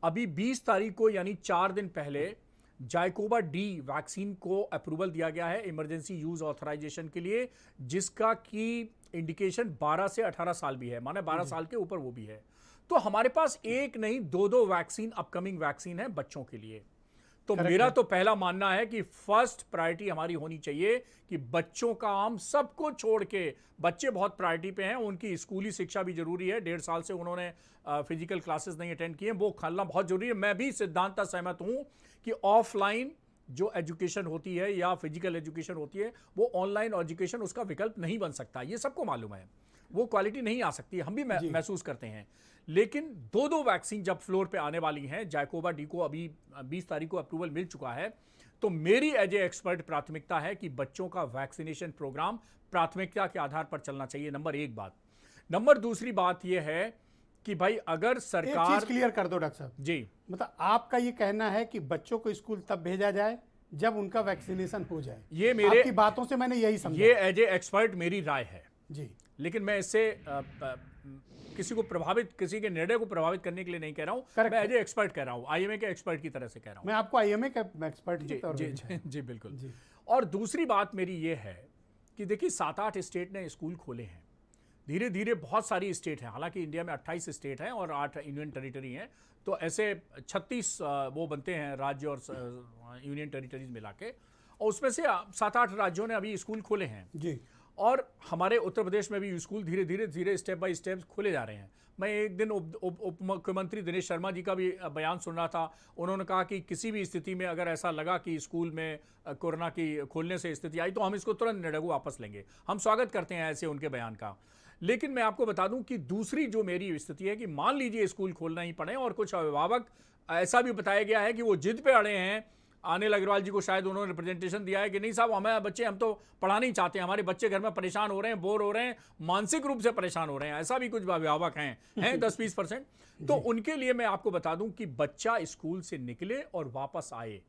अभी 20 तारीख को यानी 4 दिन पहले जाइकोवा डी वैक्सीन को अप्रूवल दिया गया है इमरजेंसी यूज ऑथराइजेशन के लिए, जिसका की इंडिकेशन 12 से 18 साल भी है, माने 12 साल के ऊपर वो भी है। तो हमारे पास एक नहीं 2 वैक्सीन अपकमिंग वैक्सीन है बच्चों के लिए। तो मेरा तो पहला मानना है कि फर्स्ट प्रायोरिटी हमारी होनी चाहिए कि बच्चों का हम सबको छोड़ के, बच्चे बहुत प्रायोरिटी पे हैं, उनकी स्कूली शिक्षा भी जरूरी है। 1.5 साल से उन्होंने फिजिकल क्लासेस नहीं अटेंड किए, वो खोलना बहुत जरूरी है। मैं भी सिद्धांत सहमत हूं कि ऑफलाइन जो एजुकेशन होती है या फिजिकल एजुकेशन होती है वो ऑनलाइन एजुकेशन उसका विकल्प नहीं बन सकता, ये सबको मालूम है। वो क्वालिटी नहीं आ सकती, हम भी महसूस करते हैं। लेकिन 2 वैक्सीन जब फ्लोर पे आने वाली हैं, जाइकोवा डी को अभी 20 तारीख को अप्रूवल मिल चुका है, तो मेरी एज ए एक्सपर्ट प्राथमिकता है कि बच्चों का वैक्सीनेशन प्रोग्राम प्राथमिकता के आधार पर चलना चाहिए। नंबर 1 बात। नंबर दूसरी बात यह है कि भाई अगर सरकार, एक चीज क्लियर कर दो डॉक्टर साहब जी, मतलब आपका ये कहना है कि बच्चों को स्कूल तब भेजा जाए जब उनका वैक्सीनेशन हो जाए। ये मेरे आपकी बातों से मैंने यही समझा। ये एज ए एक्सपर्ट मेरी राय है। जी। लेकिन मैं इससे किसी के निर्णय को प्रभावित करने के लिए नहीं कह रहा हूँ, Correct मैं एज ए एक्सपर्ट कह रहा हूँ, आईएमए के एक्सपर्ट की तरह से कह रहा हूँ। मैं आपको आईएमए का एक्सपर्ट के तौर जी पे जी जी बिल्कुल जी। और दूसरी बात मेरी ये है कि देखिए 7-8 स्टेट ने स्कूल खोले हैं, धीरे धीरे बहुत सारी स्टेट हैं, हालांकि इंडिया में 28 स्टेट हैं और 8 यूनियन टेरिटरी हैं, तो ऐसे 36 वो बनते हैं राज्य और यूनियन टेरिटरीज मिला के, और उसमें से 7-8 राज्यों ने अभी स्कूल खोले हैं जी। और हमारे उत्तर प्रदेश में भी स्कूल धीरे धीरे स्टेप बाय स्टेप खोले जा रहे हैं। मैं एक दिन उप मुख्यमंत्री दिनेश शर्मा जी का भी बयान सुन रहा था, उन्होंने कहा कि किसी भी स्थिति में अगर ऐसा लगा कि स्कूल में कोरोना की खोलने से स्थिति आई तो हम इसको तुरंत निर्णय को वापस लेंगे। हम स्वागत करते हैं ऐसे उनके बयान का। लेकिन मैं आपको बता दूं कि दूसरी जो मेरी स्थिति है कि मान लीजिए स्कूल खोलना ही पड़े और कुछ अभिभावक, ऐसा भी बताया गया है कि वो जिद पे अड़े हैं, अनिल अग्रवाल जी को शायद उन्होंने रिप्रेजेंटेशन दिया है कि नहीं साहब हमारे बच्चे, हम तो पढ़ाना ही चाहते हैं, हमारे बच्चे घर में परेशान हो रहे हैं, बोर हो रहे हैं, मानसिक रूप से परेशान हो रहे हैं, ऐसा भी कुछ अभिभावक हैं 10-20%। तो उनके लिए मैं आपको बता दूं कि बच्चा स्कूल से निकले और वापस आए,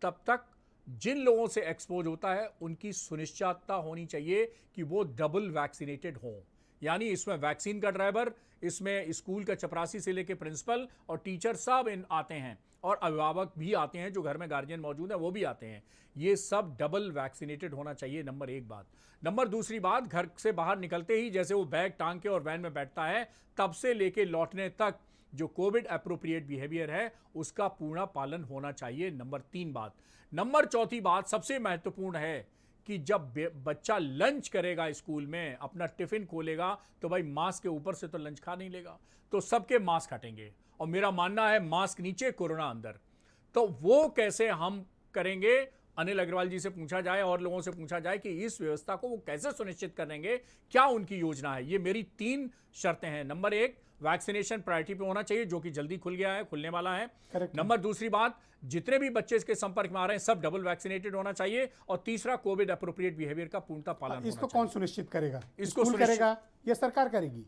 तब तक जिन लोगों से एक्सपोज होता है उनकी सुनिश्चितता होनी चाहिए कि वो डबल वैक्सीनेटेड हों। यानी इसमें वैक्सीन का ड्राइवर, इसमें स्कूल का चपरासी से लेके प्रिंसिपल और टीचर सब आते हैं, और अभिभावक भी आते हैं, जो घर में गार्जियन मौजूद है वो भी आते हैं। ये सब डबल वैक्सीनेटेड होना चाहिए, नंबर 1 बात। नंबर दूसरी बात, घर से बाहर निकलते ही जैसे वो बैग टांग के और वैन में बैठता है, तब से लेके लौटने तक जो कोविड एप्रोप्रिएट बिहेवियर है उसका पूर्ण पालन होना चाहिए, नंबर 3 बात। नंबर 4 बात सबसे महत्वपूर्ण है कि जब बच्चा लंच करेगा स्कूल में, अपना टिफिन खोलेगा, तो भाई मास्क के ऊपर से तो लंच खा नहीं लेगा, तो सबके मास्क हटेंगे, और मेरा मानना है मास्क नीचे कोरोना अंदर। तो वो कैसे हम करेंगे, अनिल अग्रवाल जी से पूछा जाए और लोगों से पूछा जाए कि इस व्यवस्था को वो कैसे सुनिश्चित करेंगे, क्या उनकी योजना है। ये मेरी 3 शर्तें हैं। नंबर 1, वैक्सीनेशन प्रायोरिटी पे होना चाहिए, जो कि जल्दी खुल गया है, खुलने वाला है। नंबर दूसरी बात, जितने भी बच्चे इसके संपर्क में आ रहे हैं सब डबल वैक्सीनेटेड होना चाहिए। और तीसरा, कोविड एप्रोप्रिएट बिहेवियर का पूर्णतः पालन इसको होना कौन चाहिए। सुनिश्चित करेगा? इसको स्कूल करेगा या सरकार करेगी?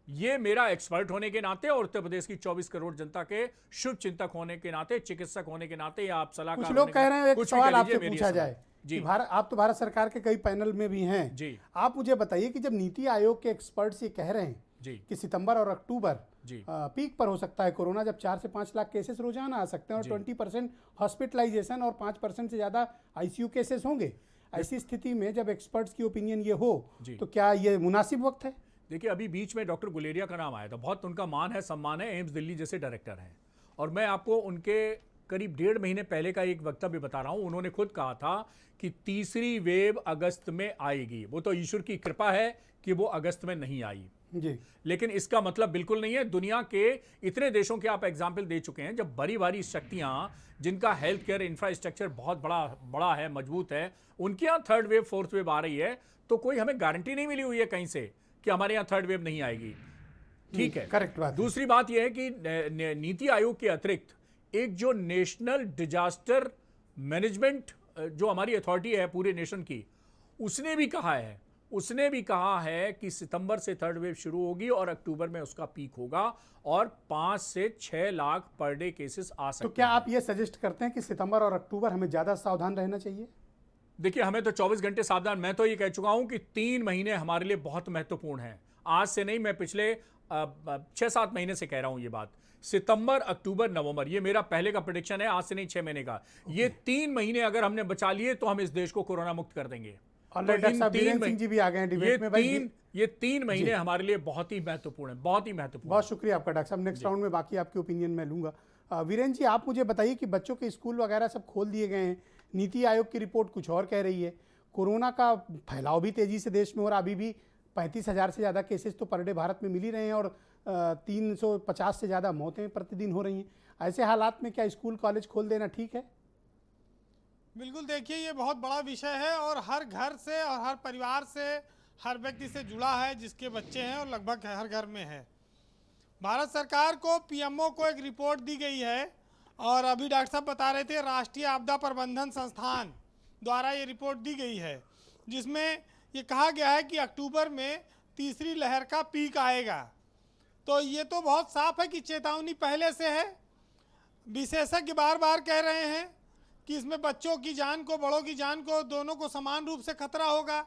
ये मेरा एक्सपर्ट होने के नाते और उत्तर प्रदेश की 24 करोड़ जनता के शुभ चिंतक होने के नाते, चिकित्सक होने के नाते, या आप सलाहकार, कुछ लोग कह रहे हैं, एक सवाल आपसे पूछा जाए जी, कि आप तो भारत सरकार के कई पैनल में भी हैं जी, आप मुझे बताइए कि जब नीति आयोग के एक्सपर्ट्स ये कह रहे हैं जी, कि सितंबर और अक्टूबर जी, पीक पर हो सकता है कोरोना, जब 4 से 5 लाख केसेस रोजाना आ सकते हैं और 20% हॉस्पिटलाइजेशन और 5% से ज्यादा आईसीयू केसेस होंगे, ऐसी स्थिति में जब एक्सपर्ट्स की ओपिनियन ये हो तो क्या ये मुनासिब वक्त है? देखिए, अभी बीच में डॉक्टर गुलेरिया का नाम आया था, बहुत उनका मान है, सम्मान है, एम्स दिल्ली जैसे डायरेक्टर हैं, और मैं आपको उनके करीब 1.5 महीने पहले का एक वक्तव्य बता रहा हूं। उन्होंने खुद कहा था कि तीसरी वेव अगस्त में आएगी। वो तो ईश्वर की कृपा है कि वो अगस्त में नहीं आई जी, लेकिन इसका मतलब बिल्कुल नहीं है। दुनिया के इतने देशों के आप एग्जाम्पल दे चुके हैं, जब बड़ी बड़ी शक्तियां जिनका हेल्थ केयर इंफ्रास्ट्रक्चर बहुत बड़ा है, मजबूत है, उनके यहाँ 3rd वेव 4th वेव आ रही है, तो कोई हमें गारंटी नहीं मिली हुई है कहीं से कि हमारे यहाँ 3rd वेव नहीं आएगी। ठीक है, करेक्ट बात। दूसरी बात यह है कि नीति आयोग के अतिरिक्त एक जो नेशनल डिजास्टर मैनेजमेंट जो हमारी अथॉरिटी है पूरे नेशन की, उसने भी कहा है कि सितंबर से 3rd वेव शुरू होगी और अक्टूबर में उसका पीक होगा और 5 से 6 लाख पर डे केसेस आ सकते हैं। तो क्या आप ये सजेस्ट करते हैं कि सितंबर और अक्टूबर हमें ज्यादा सावधान रहना चाहिए? देखिए, हमें तो 24 घंटे सावधान, मैं तो ये कह चुका हूं कि 3 महीने हमारे लिए बहुत महत्वपूर्ण हैं। आज से नहीं, मैं पिछले 6-7 महीने से कह रहा हूं ये बात। सितंबर, अक्टूबर, नवंबर, ये मेरा पहले का प्रेडिक्शन है, आज से नहीं 6 महीने का। ये 3 महीने अगर हमने बचा लिए तो हम इस देश को कोरोना मुक्त कर देंगे। ये 3 महीने हमारे लिए बहुत ही महत्वपूर्ण है, बहुत ही महत्वपूर्ण। बहुत शुक्रिया आपका डॉक्टर साहब। नेक्स्ट राउंड में बाकी आपकी ओपिनियन मैं लूंगा। वीरेंद्र जी, आप मुझे बताइए कि बच्चों के स्कूल वगैरह सब खोल दिए गए हैं, नीति आयोग की रिपोर्ट कुछ और कह रही है, कोरोना का फैलाव भी तेजी से देश में हो रहा, अभी भी 35,000 से ज़्यादा केसेस तो पर डे भारत में मिल ही रहे हैं और 350 से ज़्यादा मौतें प्रतिदिन हो रही हैं। ऐसे हालात में क्या स्कूल कॉलेज खोल देना ठीक है? बिल्कुल, देखिए ये बहुत बड़ा विषय है और हर घर से और हर परिवार से, हर व्यक्ति से जुड़ा है जिसके बच्चे हैं और लगभग हर घर में है। भारत सरकार को, पीएमओ को एक रिपोर्ट दी गई है और अभी डॉक्टर साहब बता रहे थे राष्ट्रीय आपदा प्रबंधन संस्थान द्वारा ये रिपोर्ट दी गई है, जिसमें ये कहा गया है कि अक्टूबर में तीसरी लहर का पीक आएगा। तो ये तो बहुत साफ है कि चेतावनी पहले से है। विशेषज्ञ बार बार कह रहे हैं कि इसमें बच्चों की जान को, बड़ों की जान को, दोनों को समान रूप से खतरा होगा।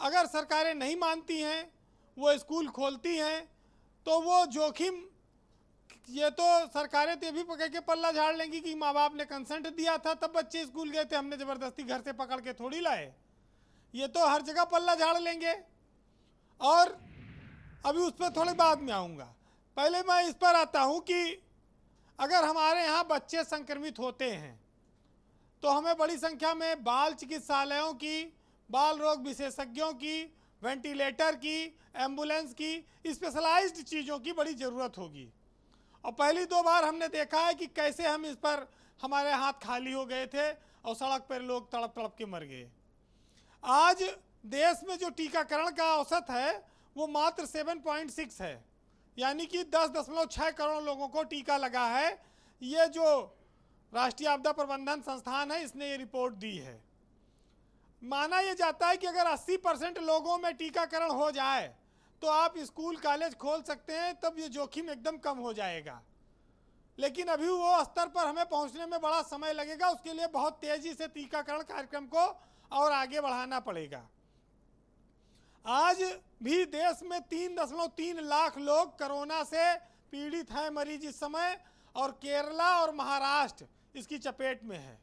अगर सरकारें नहीं मानती हैं, वो स्कूल खोलती हैं, तो वो जोखिम, ये तो सरकारें तो ये भी पकड़ के पल्ला झाड़ लेंगी कि माँ बाप ने कंसेंट दिया था तब बच्चे स्कूल गए थे, हमने ज़बरदस्ती घर से पकड़ के थोड़ी लाए। ये तो हर जगह पल्ला झाड़ लेंगे। और अभी उस पर थोड़ी बाद में आऊँगा, पहले मैं इस पर आता हूँ कि अगर हमारे यहाँ बच्चे संक्रमित होते हैं तो हमें बड़ी संख्या में बाल चिकित्सालयों की, बाल रोग विशेषज्ञों की, वेंटिलेटर की, एम्बुलेंस की, स्पेशलाइज्ड चीज़ों की बड़ी ज़रूरत होगी। और पहली 2 बार हमने देखा है कि कैसे हम इस पर, हमारे हाथ खाली हो गए थे और सड़क पर लोग तड़प तड़प के मर गए। आज देश में जो टीकाकरण का औसत है वो मात्र 7.6 है, यानी कि 10.6 करोड़ लोगों को टीका लगा है। ये जो राष्ट्रीय आपदा प्रबंधन संस्थान है इसने ये रिपोर्ट दी है। माना यह जाता है कि अगर 80% लोगों में टीकाकरण हो जाए तो आप स्कूल कॉलेज खोल सकते हैं, तब ये जोखिम एकदम कम हो जाएगा। लेकिन अभी वो स्तर पर हमें पहुंचने में बड़ा समय लगेगा, उसके लिए बहुत तेज़ी से टीकाकरण कार्यक्रम को और आगे बढ़ाना पड़ेगा। आज भी देश में 3.3 लाख लोग कोरोना से पीड़ित हैं, मरीज इस समय, और केरला और महाराष्ट्र इसकी चपेट में है।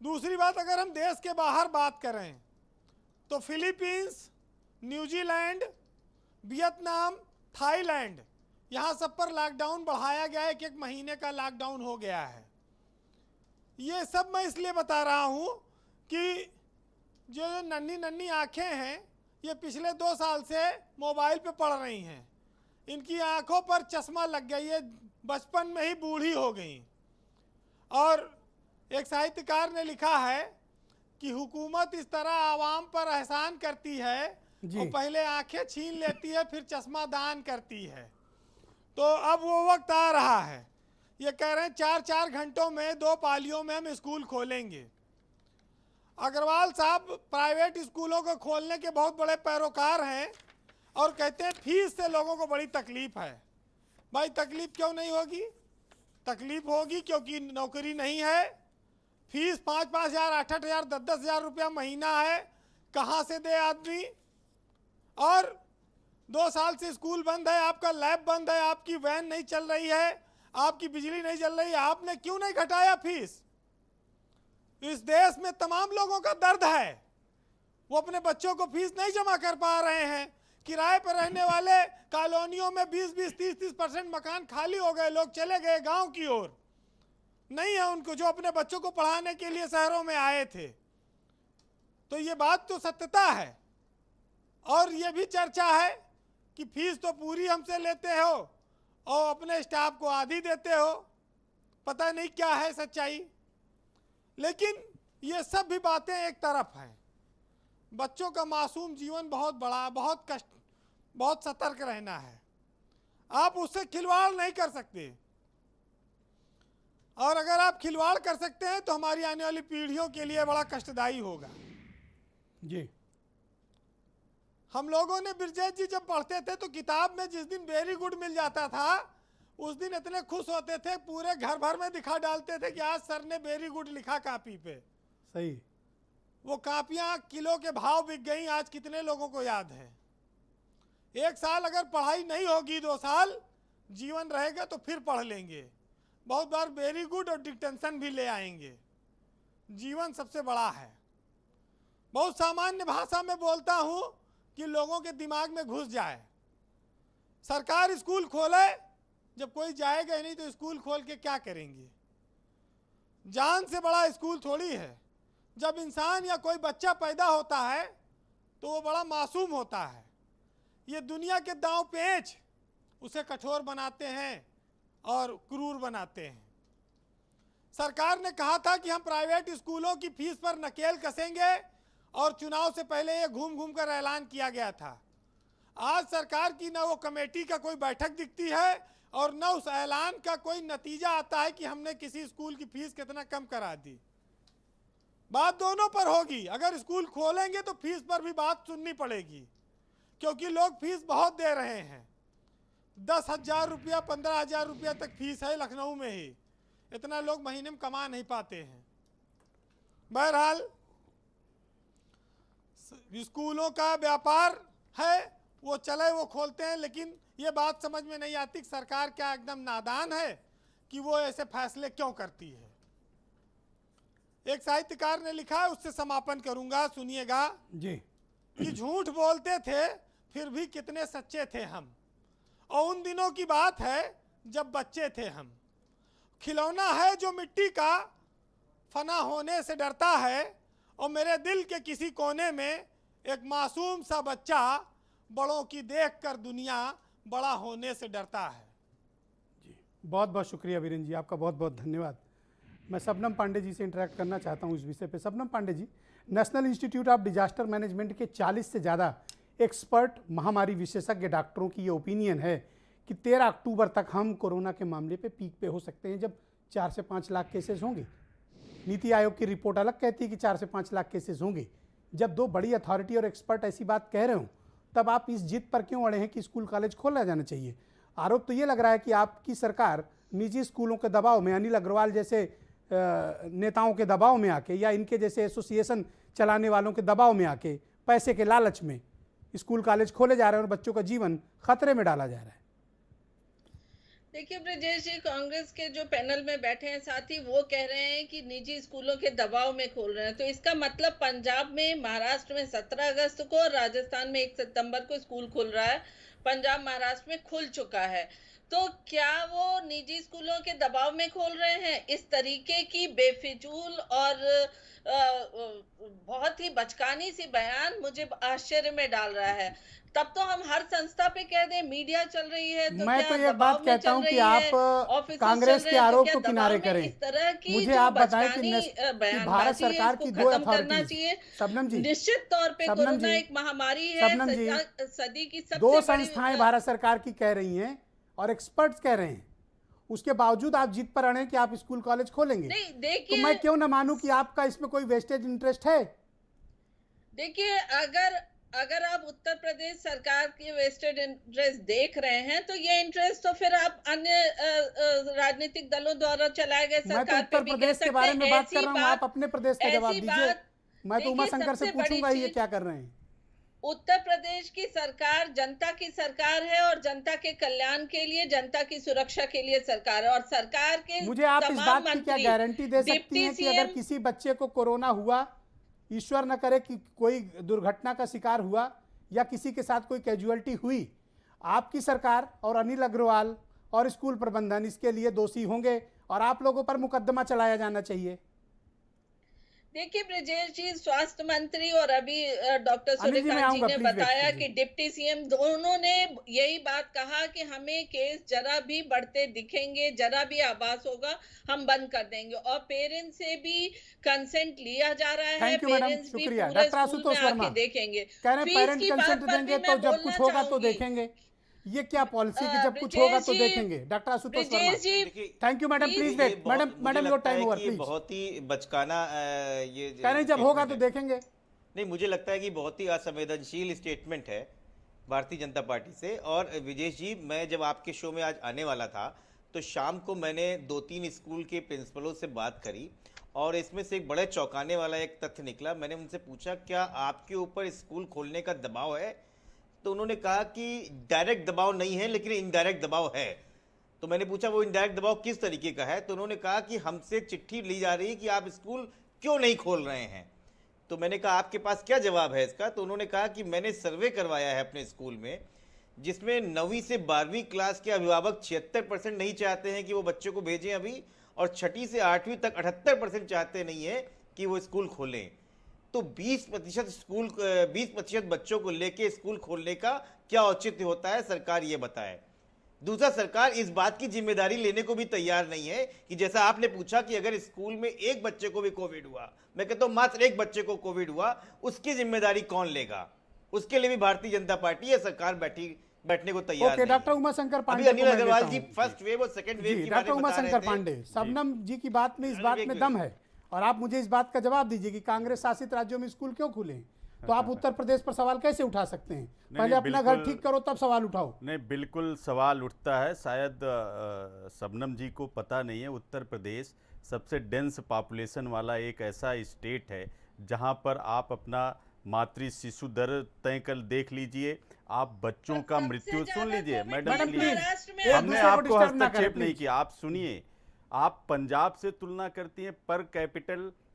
दूसरी बात, अगर हम देश के बाहर बात करें तो फिलीपींस, न्यूजीलैंड, वियतनाम, थाईलैंड, यहाँ सब पर लॉकडाउन बढ़ाया गया है, 1 महीने का लॉकडाउन हो गया है। ये सब मैं इसलिए बता रहा हूँ कि जो नन्ही नन्ही आँखें हैं ये पिछले 2 साल से मोबाइल पे पढ़ रही हैं, इनकी आँखों पर चश्मा लग गई है, बचपन में ही बूढ़ी हो गई। और एक साहित्यकार ने लिखा है कि हुकूमत इस तरह आवाम पर एहसान करती है और पहले आंखें छीन लेती है फिर चश्मा दान करती है। तो अब वो वक्त आ रहा है, ये कह रहे हैं 4-4 घंटों में 2 पालियों में हम स्कूल खोलेंगे। अग्रवाल साहब प्राइवेट स्कूलों को खोलने के बहुत बड़े पैरोकार हैं और कहते हैं फीस से लोगों को बड़ी तकलीफ है। भाई तकलीफ क्यों नहीं होगी? तकलीफ होगी क्योंकि नौकरी नहीं है, फीस 5-5 हज़ार, 8-8 हज़ार, 10-10 हज़ार रुपया महीना है, कहाँ से दे आदमी? और 2 साल से स्कूल बंद है, आपका लैब बंद है, आपकी वैन नहीं चल रही है, आपकी बिजली नहीं चल रही है, आपने क्यों नहीं घटाया फीस? इस देश में तमाम लोगों का दर्द है, वो अपने बच्चों को फीस नहीं जमा कर पा रहे हैं। किराए पर रहने वाले कॉलोनियों में 20-20, 30-30% मकान खाली हो गए, लोग चले गए गांव की ओर, नहीं है उनको जो अपने बच्चों को पढ़ाने के लिए शहरों में आए थे। तो ये बात तो सत्यता है। और ये भी चर्चा है कि फीस तो पूरी हमसे लेते हो और अपने स्टाफ को आधी देते हो, पता नहीं क्या है सच्चाई। लेकिन ये सब भी बातें एक तरफ हैं, बच्चों का मासूम जीवन बहुत बड़ा, बहुत कष्ट, बहुत सतर्क रहना है, आप उससे खिलवाड़ नहीं कर सकते। और अगर आप खिलवाड़ कर सकते हैं तो हमारी आने वाली पीढ़ियों के लिए बड़ा कष्टदायी होगा। जी, हम लोगों ने ब्रजेश जी जब पढ़ते थे तो किताब में जिस दिन वेरी गुड मिल जाता था उस दिन इतने खुश होते थे, पूरे घर भर में दिखा डालते थे कि आज सर ने वेरी गुड लिखा कापी पे। सही। वो कापियां किलो के भाव बिक गई, आज कितने लोगों को याद है? 1 साल अगर पढ़ाई नहीं होगी, 2 साल जीवन रहेगा तो फिर पढ़ लेंगे, बहुत बार वेरी गुड और डिक्टेंशन भी ले आएंगे। जीवन सबसे बड़ा है। बहुत सामान्य भाषा में बोलता हूँ कि लोगों के दिमाग में घुस जाए। सरकार स्कूल खोले, जब कोई जाएगा ही नहीं तो स्कूल खोल के क्या करेंगे? जान से बड़ा स्कूल थोड़ी है। जब इंसान या कोई बच्चा पैदा होता है तो वो बड़ा मासूम होता है। ये दुनिया के दांव पेच उसे कठोर बनाते हैं और क्रूर बनाते हैं। सरकार ने कहा था कि हम प्राइवेट स्कूलों की फीस पर नकेल कसेंगे और चुनाव से पहले ये घूम घूम कर ऐलान किया गया था। आज सरकार की न वो कमेटी का कोई बैठक दिखती है और न उस ऐलान का कोई नतीजा आता है कि हमने किसी स्कूल की फीस कितना कम करा दी। बात दोनों पर होगी। अगर स्कूल खोलेंगे तो फीस पर भी बात सुननी पड़ेगी, क्योंकि लोग फीस बहुत दे रहे हैं। 10,000 रुपया, 15,000 रुपया तक फीस है लखनऊ में ही। इतना लोग महीने में कमा नहीं पाते हैं। बहरहाल स्कूलों का व्यापार है, वो चले वो खोलते हैं, लेकिन ये बात समझ में नहीं आती कि सरकार क्या एकदम नादान है कि वो ऐसे फैसले क्यों करती है। एक साहित्यकार ने लिखा है, उससे समापन करूंगा, सुनिएगा जी। कि झूठ बोलते थे फिर भी कितने सच्चे थे हम, और उन दिनों की बात है जब बच्चे थे हम। खिलौना है जो मिट्टी का फना होने से डरता है, और मेरे दिल के किसी कोने में एक मासूम सा बच्चा बड़ों की देखकर दुनिया बड़ा होने से डरता है। जी, बहुत बहुत शुक्रिया वीरेंद्र जी, आपका बहुत बहुत धन्यवाद। मैं शबनम पांडे जी से इंटरेक्ट करना चाहता हूं इस विषय पे। Shabnam Pandey ji, national institute of disaster management के 40 से ज़्यादा एक्सपर्ट महामारी विशेषज्ञ डॉक्टरों की ये ओपिनियन है कि 13 अक्टूबर तक हम कोरोना के मामले पे पीक पे हो सकते हैं, जब 4 से 5 लाख केसेस होंगे। नीति आयोग की रिपोर्ट अलग कहती है कि 4 से 5 लाख केसेस होंगे। जब दो बड़ी अथॉरिटी और एक्सपर्ट ऐसी बात कह रहे हो, तब आप इस जिद पर क्यों अड़े हैं कि स्कूल कॉलेज खोला जाना चाहिए? आरोप तो ये लग रहा है कि आपकी सरकार निजी स्कूलों के दबाव में, अनिल अग्रवाल जैसे नेताओं के दबाव में आके, या इनके जैसे एसोसिएशन चलाने वालों के दबाव में आके, पैसे के लालच में स्कूल कॉलेज खोले जा रहे हैं और बच्चों का जीवन खतरे में डाला जा रहा है। देखिए ब्रजेश जी, कांग्रेस के जो पैनल में बैठे हैं साथी, वो कह रहे हैं कि निजी स्कूलों के दबाव में खोल रहे हैं, तो इसका मतलब पंजाब में, महाराष्ट्र में 17 अगस्त को और राजस्थान में 1 सितंबर को स्कूल खुल रहा है। पंजाब महाराष्ट्र में खुल चुका है, तो क्या वो निजी स्कूलों के दबाव में खोल रहे हैं? इस तरीके की बेफिजूल और बहुत ही बचकानी सी बयान मुझे आश्चर्य में डाल रहा है। तब तो हम हर संस्था पे कह दें, मीडिया चल रही है तो मैं क्या तो ये दबाव बात में कहता चल हूं कि रही है? आप ऑफिसर्स कांग्रेस चल के रहे हैं तो आरोप क्या को दबाव किनारे में करें। इस तरह की मुझे जो आप बताएं कि बचकानी भारत बयानबाजी है, सरकार इसको की दो खत्म करना अथॉरिटीज, चाहिए। शबनम जी, निश्चित तौर पे शबनम कोरोना जी, एक महामारी है, शबनम जी, सदी की सबसे दो बड़ी संस्थाएं भारत सरकार की कह रही हैं और एक्सपर्ट्स कह रहे हैं, उसके बावजूद आप जिद पर अड़े कि आप स्कूल कॉलेज खोलेंगे। नहीं, तो देखिए, मैं क्यों ना मानूं कि आपका इसमें कोई वेस्टेज इंटरेस्ट है? देखिए, अगर आप उत्तर प्रदेश सरकार की वेस्टेड इंटरेस्ट देख रहे हैं, तो ये इंटरेस्ट तो फिर आप अन्य राजनीतिक दलों द्वारा चलाए गए मैं तो सरकार पे उत्तर भी कह प्रदेश के सकते बारे हैं। में बात कर ऐसी रहा हूं, बात, आप अपने प्रदेश का जवाब ऐसी दीजिए। बात, मैं तो उमा देखिए, शंकर से सबसे बड़ी पूछूंगा ये चीज, क्या कर रहे हैं। उत्तर प्रदेश की सरकार जनता की सरकार है और जनता के कल्याण के लिए, जनता की सुरक्षा के लिए सरकार है, और सरकार के मुझे आप इस तमाम बात की क्या मंत्री, गारंटी दे सकती डिप्टी हैं कि अगर सीएम, किसी बच्चे को कोरोना हुआ, ईश्वर न करे कि कोई दुर्घटना का शिकार हुआ या किसी के साथ कोई कैजुअलिटी हुई, आपकी सरकार और अनिल अग्रवाल और स्कूल प्रबंधन इसके लिए दोषी होंगे और आप लोगों पर मुकदमा चलाया जाना चाहिए? देखिए ब्रजेश जी, स्वास्थ्य मंत्री और अभी डॉक्टर अनिल जी, मैं सूर्यकांत जी आऊंगा, ने प्लीज वेट बताया कीजिए। कि डिप्टी सीएम दोनों ने यही बात कहा कि हमें केस जरा भी बढ़ते दिखेंगे, जरा भी आभास होगा, हम बंद कर देंगे, और पेरेंट्स से भी कंसेंट लिया जा रहा है। थैंक यू मैडम, पेरेंट्स भी शुक्रिया। पूरे डॉक्टर स्कूल आशुतोष में वर्मा आके देखेंगे। कह रहे हैं फीस पेरेंट की बात कंसेंट पर देंगे भी तो मैं जब बोलना कुछ होगा तो चाहूंगी। देखेंगे। ये क्या पॉलिसी कि जब कुछ ब्रजेश होगा तो जी, देखेंगे? Doctor Ashutosh Verma, Brajesh ji, thank you madam, please wait. Madam madam your time over please. बहुत ही बचकाना ये कह रहे हैं जब होगा तो देखेंगे। नहीं, मुझे लगता है कि बहुत ही असंवेदनशील स्टेटमेंट है भारतीय जनता पार्टी से। और विजेश जी, मैं जब आपके शो में आज आने वाला था तो शाम को मैंने 2-3 स्कूल के प्रिंसिपलों से बात करी और इसमें से एक बड़े चौंकाने वाला एक तथ्य निकला। मैंने उनसे पूछा, क्या आपके ऊपर स्कूल खोलने का दबाव है? तो उन्होंने कहा कि डायरेक्ट दबाव नहीं है, लेकिन इनडायरेक्ट दबाव है। तो मैंने पूछा वो इनडायरेक्ट दबाव किस तरीके का है? तो उन्होंने कहा कि हमसे चिट्ठी ली जा रही है कि आप स्कूल क्यों नहीं खोल रहे हैं। तो मैंने कहा आपके पास क्या जवाब है इसका? तो उन्होंने कहा कि मैंने सर्वे करवाया है अपने स्कूल में, जिसमें 9वीं से 12वीं क्लास के अभिभावक 76% नहीं चाहते हैं कि वो बच्चों को भेजें अभी, और 6ठी से 8वीं तक 78% चाहते नहीं है कि वो स्कूल खोलें। तो 20% बच्चों को लेके स्कूल खोलने का क्या औचित्य होता है, सरकार ये बताए। दूसरा, सरकार इस बात की जिम्मेदारी लेने को भी तैयार नहीं है कि जैसा आपने पूछा कि अगर स्कूल में एक बच्चे को भी कोविड हुआ, मैं कहता हूं मात्र एक बच्चे को कोविड हुआ, उसकी जिम्मेदारी कौन लेगा? उसके लिए भी भारतीय जनता पार्टी या सरकार बैठने को तैयार ओके, नहीं डॉक्टर है। उमा शंकर अभी पांडे अनिल अग्रवाल जी फर्स्ट वेव और सेकंड वेव की डॉक्टर बातें उमा बता रहे शंकर थे। पांडे, शबनम जी की बात में इस बात में दम है, और आप मुझे इस बात का जवाब दीजिए कि कांग्रेस शासित राज्यों में स्कूल क्यों खुले? तो आप उत्तर प्रदेश पर सवाल कैसे उठा सकते हैं? पहले अपना घर ठीक करो तब सवाल उठाओ। नहीं, बिल्कुल सवाल उठता है। शायद शबनम जी को पता नहीं है, उत्तर प्रदेश सबसे डेंस पॉपुलेशन वाला एक ऐसा स्टेट है जहां पर आप अपना मातृ शिशु दर तय कर देख लीजिए, आप बच्चों का मृत्यु सुन लीजिए मैडम मैडम, प्लीज, प्लीज, एक हमने दूसरे को आपको डिस्टर्ब ना हस्तक्षेप करें, नहीं प्लीज। किया। आप सुनिए, आप पंजाब से तुलना करती हैं, पर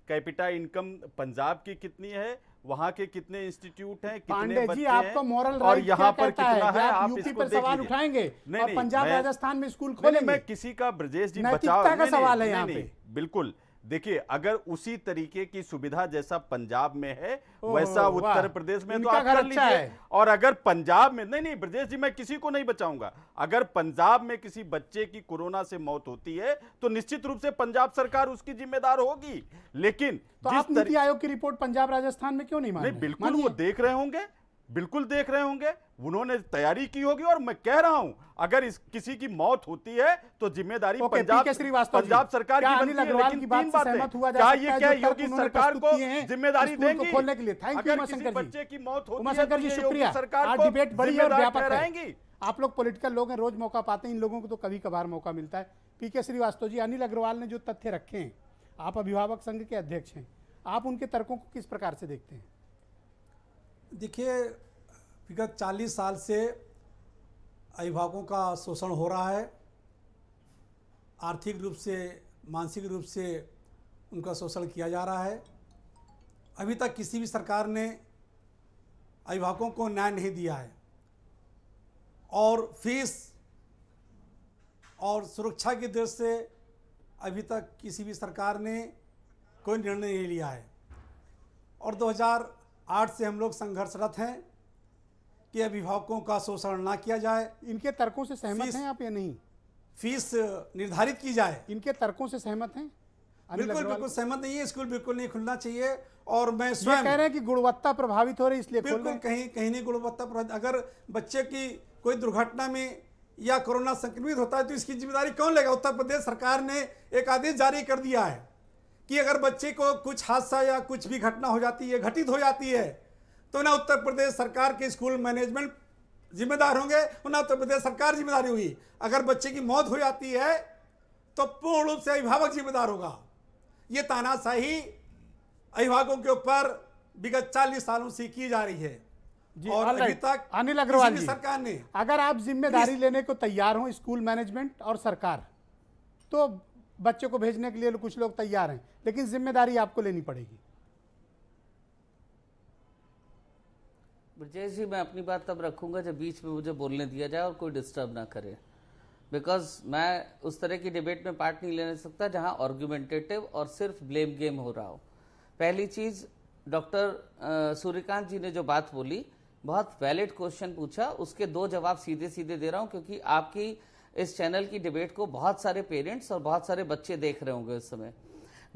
कैपिटा इनकम पंजाब की कितनी है, वहां के कितने इंस्टीट्यूट हैं, कितने पांडे बच्चे जी, हैं, आपको मॉरल और राइट यहाँ क्या पर कहता कितना है कि है, आप आप यूपी इसको पर देख सवाल लीजिए। उठाएंगे नहीं, और नहीं, पंजाब मैं- राजस्थान में स्कूल नहीं, खोलेंगे? मैं किसी का ब्रजेश जी नैतिकता बचाओ का सवाल है नहीं, यहाँ नहीं, पे। बिल्कुल। देखिए, अगर उसी तरीके की सुविधा जैसा पंजाब में है ओह, वैसा वाह। उत्तर प्रदेश में तो इनका आप घर कर अच्छा लीजिए। है। और अगर पंजाब में, नहीं ब्रजेश जी, मैं किसी को नहीं बचाऊंगा, अगर पंजाब में किसी बच्चे की कोरोना से मौत होती है तो निश्चित रूप से पंजाब सरकार उसकी जिम्मेदार होगी। लेकिन तो आप नीति आयोग की रिपोर्ट पंजाब राजस्थान में क्यों नहीं मान नहीं, रहे? बिल्कुल मानिए। वो देख रहे होंगे, बिल्कुल देख रहे होंगे, उन्होंने तैयारी की होगी। और मैं कह रहा हूं, अगर किसी की मौत होती है तो जिम्मेदारी ओके, पंजाब पीके श्रीवास्तव जी, पंजाब सरकार क्या की अनिल बनती है। अग्रवाल लेकिन की बात तीन से बातें, सहमत हुआ जा क्या सकता ये है क्या जो तर्क योगी उन्होंने सरकार प्रस्तुत को किए हैं जिम्मेदारी स्कूल को देंगी? खोलने के लिए? थैंक यू अगर उमाशंकर किसी जी। बच्चे की मौत होती है उमाशंकर तो जी ये शुक्रिया। योगी सरकार आज को डिबेट बड़ी और जिम्मेदार व्यापक है। ठहराएंगी। आप लोग पॉलिटिकल लोग हैं, रोज मौका पाते हैं, इन लोगों को तो कभी कभार मौका मिलता है। पीके श्रीवास्तव जी, अनिल अग्रवाल ने जो तथ्य रखे हैं, आप अभिभावक संघ के अध्यक्ष हैं, आप उनके तर्कों को किस प्रकार से देखते हैं? देखिए, विगत 40 साल से अभिभावकों का शोषण हो रहा है, आर्थिक रूप से, मानसिक रूप से उनका शोषण किया जा रहा है। अभी तक किसी भी सरकार ने अभिभावकों को न्याय नहीं दिया है और फीस और सुरक्षा की दृष्टि से अभी तक किसी भी सरकार ने कोई निर्णय नहीं लिया है। और 2008 से हम लोग संघर्षरत हैं कि अभिभावकों का शोषण ना किया जाए। इनके तर्कों से सहमत हैं आप या नहीं? फीस निर्धारित की जाए। इनके तर्कों से सहमत हैं? बिल्कुल बिल्कुल सहमत नहीं है। स्कूल बिल्कुल नहीं खुलना चाहिए। और मैं ये स्वयं कह रहे हैं कि गुणवत्ता प्रभावित हो रही इसलिए खोल बिल्कुल रहे हैं। कहीं नहीं गुणवत्ता प्रभावित। अगर बच्चे की कोई दुर्घटना में या कोरोना संक्रमित होता है तो इसकी जिम्मेदारी कौन लेगा? उत्तर प्रदेश सरकार ने एक आदेश जारी कर दिया है कि अगर बच्चे को कुछ हादसा या कुछ भी घटना हो जाती है, घटित हो जाती है, तो ना उत्तर प्रदेश सरकार के स्कूल मैनेजमेंट जिम्मेदार होंगे और ना उत्तर प्रदेश सरकार जिम्मेदारी होगी। अगर बच्चे की मौत हो जाती है तो पूर्ण रूप से अभिभावक जिम्मेदार होगा। ये तानाशाही अभिभावकों के ऊपर विगत 40 सालों से की जा रही है। और all अभी right। तक अनिल अग्रवाल किसी जी, भी सरकार ने, अगर आप जिम्मेदारी लेने को तैयार हो, स्कूल मैनेजमेंट और सरकार, तो बच्चों को भेजने के लिए कुछ लोग तैयार हैं, लेकिन जिम्मेदारी आपको लेनी पड़ेगी। ब्रजेश जी, मैं अपनी बात तब रखूंगा जब बीच में मुझे बोलने दिया जाए और कोई डिस्टर्ब ना करे, बिकॉज मैं उस तरह की डिबेट में पार्ट नहीं लेने सकता जहां आर्गुमेंटेटिव और सिर्फ ब्लेम गेम हो रहा हो। पहली चीज, डॉक्टर सूर्यकांत जी ने जो बात बोली, बहुत वैलिड क्वेश्चन पूछा, उसके दो जवाब सीधे सीधे दे रहा हूं, क्योंकि आपकी इस चैनल की डिबेट को बहुत सारे पेरेंट्स और बहुत सारे बच्चे देख रहे होंगे इस समय।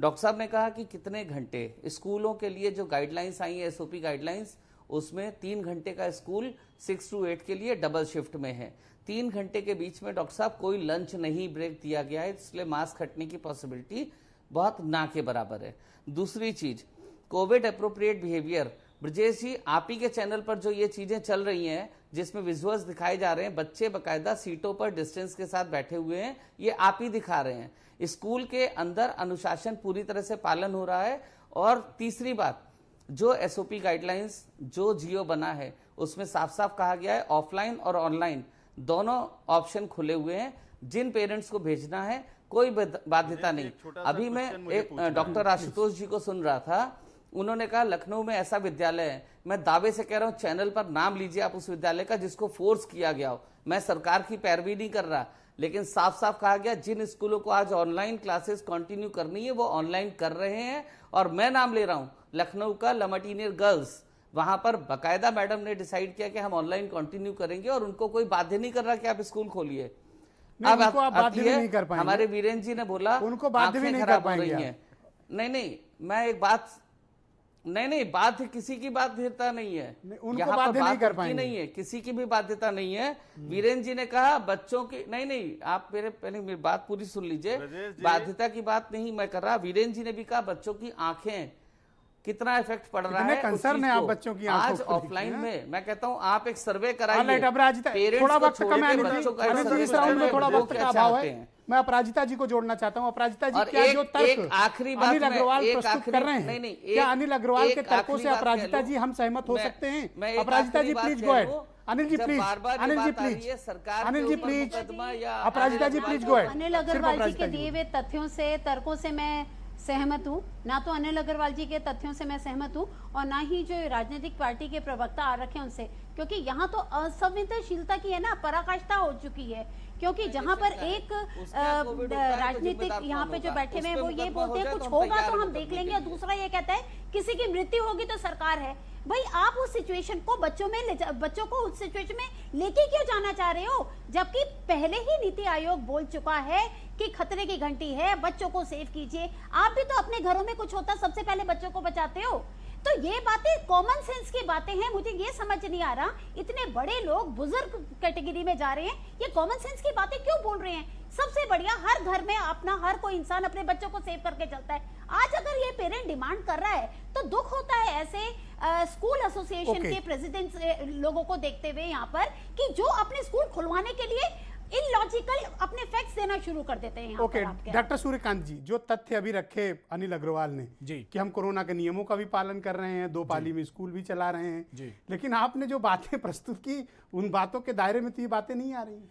डॉक्टर साहब ने कहा कि कितने घंटे स्कूलों के लिए जो गाइडलाइंस आई है, एसओपी गाइडलाइंस, उसमें 3 घंटे का स्कूल 6 to 8 के लिए डबल शिफ्ट में है। 3 घंटे के बीच में डॉक्टर साहब कोई लंच नहीं ब्रेक दिया गया है, इसलिए मास्क हटने की पॉसिबिलिटी बहुत ना के बराबर है। दूसरी चीज, कोविड अप्रोप्रिएट बिहेवियर। ब्रजेश जी, आप ही के चैनल पर जो ये चीजें चल रही हैं जिसमें विजुअल्स दिखाए जा रहे हैं, बच्चे बकायदा सीटों पर डिस्टेंस के साथ बैठे हुए हैं, ये आप ही दिखा रहे हैं। स्कूल के अंदर अनुशासन पूरी तरह से पालन हो रहा है। और तीसरी बात, जो एसओपी गाइडलाइंस, जो जियो बना है, उसमें साफ साफ कहा गया है ऑफलाइन और ऑनलाइन दोनों ऑप्शन खुले हुए हैं। जिन पेरेंट्स को भेजना है कोई बाध्यता नहीं। अभी मैं एक डॉक्टर आशुतोष जी को सुन रहा था, उन्होंने कहा लखनऊ में ऐसा विद्यालय है। मैं दावे से कह रहा हूं, चैनल पर नाम लीजिए आप उस विद्यालय का जिसको फोर्स किया गया हो। मैं सरकार की पैरवी नहीं कर रहा, लेकिन साफ साफ कहा गया जिन स्कूलों को आज ऑनलाइन क्लासेस कंटिन्यू करनी है वो ऑनलाइन कर रहे हैं। और मैं नाम ले रहा हूं लखनऊ का लमटीनियर गर्ल्स, वहां पर बकायदा मैडम ने डिसाइड किया कि हम ऑनलाइन कंटिन्यू करेंगे और उनको कोई बाध्य नहीं कर रहा कि आप स्कूल खोलिए। अब उनको आप बाध्य भी नहीं कर पाएंगे। हमारे वीरेंद्र जी ने बोला उनको बाध्य भी नहीं कर पाएंगे। नहीं, मैं एक बात, नहीं, बाध्य किसी की बाध्यता नहीं है, उनको बाध्य नहीं कर पाएंगे। नहीं है, किसी की भी बाध्यता नहीं है। वीरेंद्र जी ने कहा बच्चों की, नहीं, आप पहले मेरी बात पूरी सुन लीजिए। बाध्यता की बात नहीं मैं कर रहा। वीरेंद्र जी ने भी कहा बच्चों की आंखें कितना इफेक्ट पड़ रहा है, कंसर्न है आप बच्चों की आंखों आज ऑफलाइन में। मैं कहता हूं आप एक सर्वे थोड़ा कराइए, वक्त कम है, थोड़ा वक्त का अभाव है। मैं अपराजिता जी को जोड़ना चाहता हूं। अपराजिता जी, और क्या जो तर्क आखिरी बात अनिल अग्रवाल एक प्रस्तुत कर रहे हैं, नहीं, क्या अनिल अग्रवाल के तर्कों आखिरी से बात अपराजिता कह जी हम सहमत हो मैं- सकते हैं? मैं एक अपराजिता आखिरी जी बात प्लीज कह गो अहेड। लूं। अनिल जी जब प्लीज, बार-बार ये अनिल जी बात आ रही प्लीज, है सरकार अनिल के जी ऊपर प्लीज, मुकदमा या Aparajita ji please go ahead. Anil Agarwal ji के दिए हुए तथ्यों से, तर्कों से मैं सहमत हूँ। ना तो अनिल अग्रवाल जी के तथ्यों से मैं सहमत हूँ और ना ही जो राजनीतिक पार्टी के प्रवक्ता आ रखे हैं उनसे, क्योंकि यहाँ तो असंवेदनशीलता की है ना, पराकाष्ठा हो चुकी है। क्योंकि जहाँ पर एक राजनीतिक यहाँ पे जो बैठे हुए हैं वो ये बोलते हैं कुछ होगा तो हम देख लेंगे, और दूसरा ये कहता है किसी की मृत्यु होगी तो सरकार है। भाई आप उस सिचुएशन को बच्चों को उस सिचुएशन में लेके क्यों जाना चाह रहे हो, जबकि पहले ही नीति आयोग बोल चुका है कि खतरे की घंटी है, बच्चों को सेव कीजिए। आप भी तो अपने घरों में कुछ होता सबसे पहले बच्चों को बचाते हो। तो ये बातें कॉमन सेंस की बातें हैं। मुझे ये समझ नहीं आ रहा, इतने बड़े लोग बुजुर्ग कैटेगरी में जा रहे हैं, ये कॉमन सेंस की बातें क्यों बोल रहे हैं? सबसे बढ़िया, हर घर में अपना हर कोई इंसान अपने बच्चों को सेव करके चलता है। आज अगर ये पेरेंट डिमांड कर रहा है तो दुख होता है ऐसे स्कूल एसोसिएशन के प्रेसिडेंट लोगों को देखते हुए यहाँ पर, कि जो अपने स्कूल खुलवाने के लिए इलॉजिकल अपने फैक्ट्स देना शुरू कर देते हैं। यहाँ पर आपके डॉक्टर सूर्यकांत जी, जो तथ्य अभी रखे अनिल अग्रवाल ने कि हम कोरोना के नियमों का भी पालन कर रहे हैं, 2 पाली में स्कूल भी चला रहे हैं, लेकिन आपने जो बातें प्रस्तुत की उन बातों के दायरे में तो ये बातें नहीं आ रही।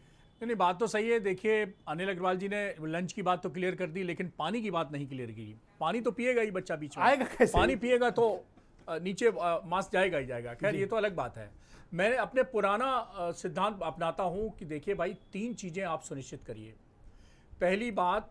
नहीं, बात तो सही है। देखिए, अनिल अग्रवाल जी ने लंच की बात तो क्लियर कर दी, लेकिन पानी की बात नहीं क्लियर की। पानी तो पिएगा ही बच्चा बीच में, आएगा कैसे? पानी पिएगा तो नीचे मास्क जाएगा ही जाएगा। खैर, ये तो अलग बात है। मैं अपने पुराना सिद्धांत अपनाता हूं कि देखिए भाई, 3 चीजें आप सुनिश्चित करिए। पहली बात,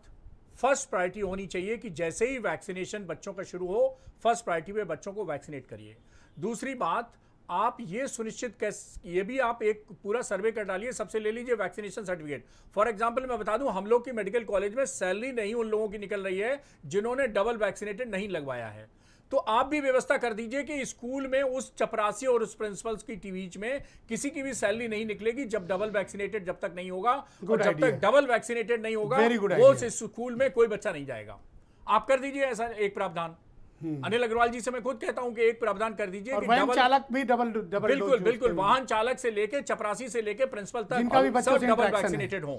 फर्स्ट प्रायोरिटी होनी चाहिए कि जैसे ही वैक्सीनेशन बच्चों का शुरू हो, फर्स्ट प्रायोरिटी पे बच्चों को वैक्सीनेट करिए। दूसरी बात, आप ये सुनिश्चित ये भी आप एक पूरा सर्वे कर डालिए, सबसे ले लीजिए वैक्सीनेशन सर्टिफिकेट। फॉर एग्जांपल मैं बता दूं, हम लोग की मेडिकल कॉलेज में सैलरी नहीं उन लोगों की निकल रही है जिन्होंने डबल वैक्सीनेटेड नहीं लगवाया है। तो आप भी व्यवस्था कर दीजिए कि स्कूल में उस चपरासी और उस प्रिंसिपल्स की बीच में किसी की भी सैलरी नहीं निकलेगी जब डबल वैक्सीनेटेड जब तक नहीं होगा, और जब तक डबल वैक्सीनेटेड नहीं होगा वो स्कूल में कोई बच्चा नहीं जाएगा। आप कर दीजिए ऐसा एक प्रावधान। अनिल अग्रवाल जी से मैं खुद कहता हूं कि एक प्रावधान कर दीजिए कि वाहन चालक भी डबल बिल्कुल वाहन चालक से लेके चपरासी से लेके प्रिंसिपल तक सब डबल वैक्सीनेटेड हों।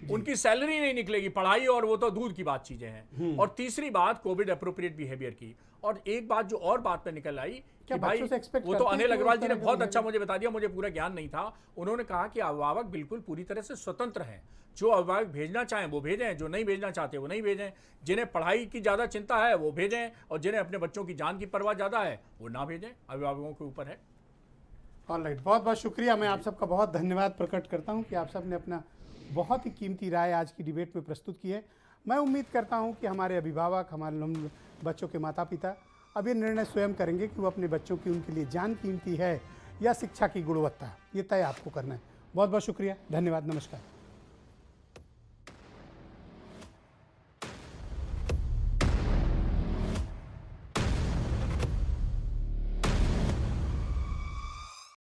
उनकी सैलरी नहीं निकलेगी, पढ़ाई और वो तो दूर की बात चीजें हैं। और तीसरी बात, कोविड अप्रोप्रिएट बिहेवियर की। और एक बात जो और बात पे निकल आई कि भाई, वो तो अनिल अग्रवाल जी ने बहुत अच्छा मुझे बता दिया, मुझे पूरा ज्ञान नहीं था। उन्होंने कहा कि अभिभावक बिल्कुल पूरी तरह से स्वतंत्र हैं, जो अभिभावक भेजना चाहें वो भेजें, जो नहीं भेजना चाहते वो नहीं भेजें। जिन्हें पढ़ाई की ज़्यादा चिंता है वो भेजें, और जिन्हें अपने बच्चों की जान की परवाह ज़्यादा है वो ना भेजें। अभिभावकों के ऊपर है। ऑलराइट, बहुत बहुत शुक्रिया। मैं आप सबका बहुत धन्यवाद प्रकट करता हूं कि आप सब ने अपना बहुत ही कीमती राय आज की डिबेट में प्रस्तुत की है। मैं उम्मीद करता हूं कि हमारे अभिभावक, हमारे बच्चों के माता पिता अब ये निर्णय स्वयं करेंगे कि वो अपने बच्चों की उनके लिए जान कीमती है या शिक्षा की गुणवत्ता, ये तय आपको करना है। बहुत बहुत शुक्रिया, धन्यवाद, नमस्कार।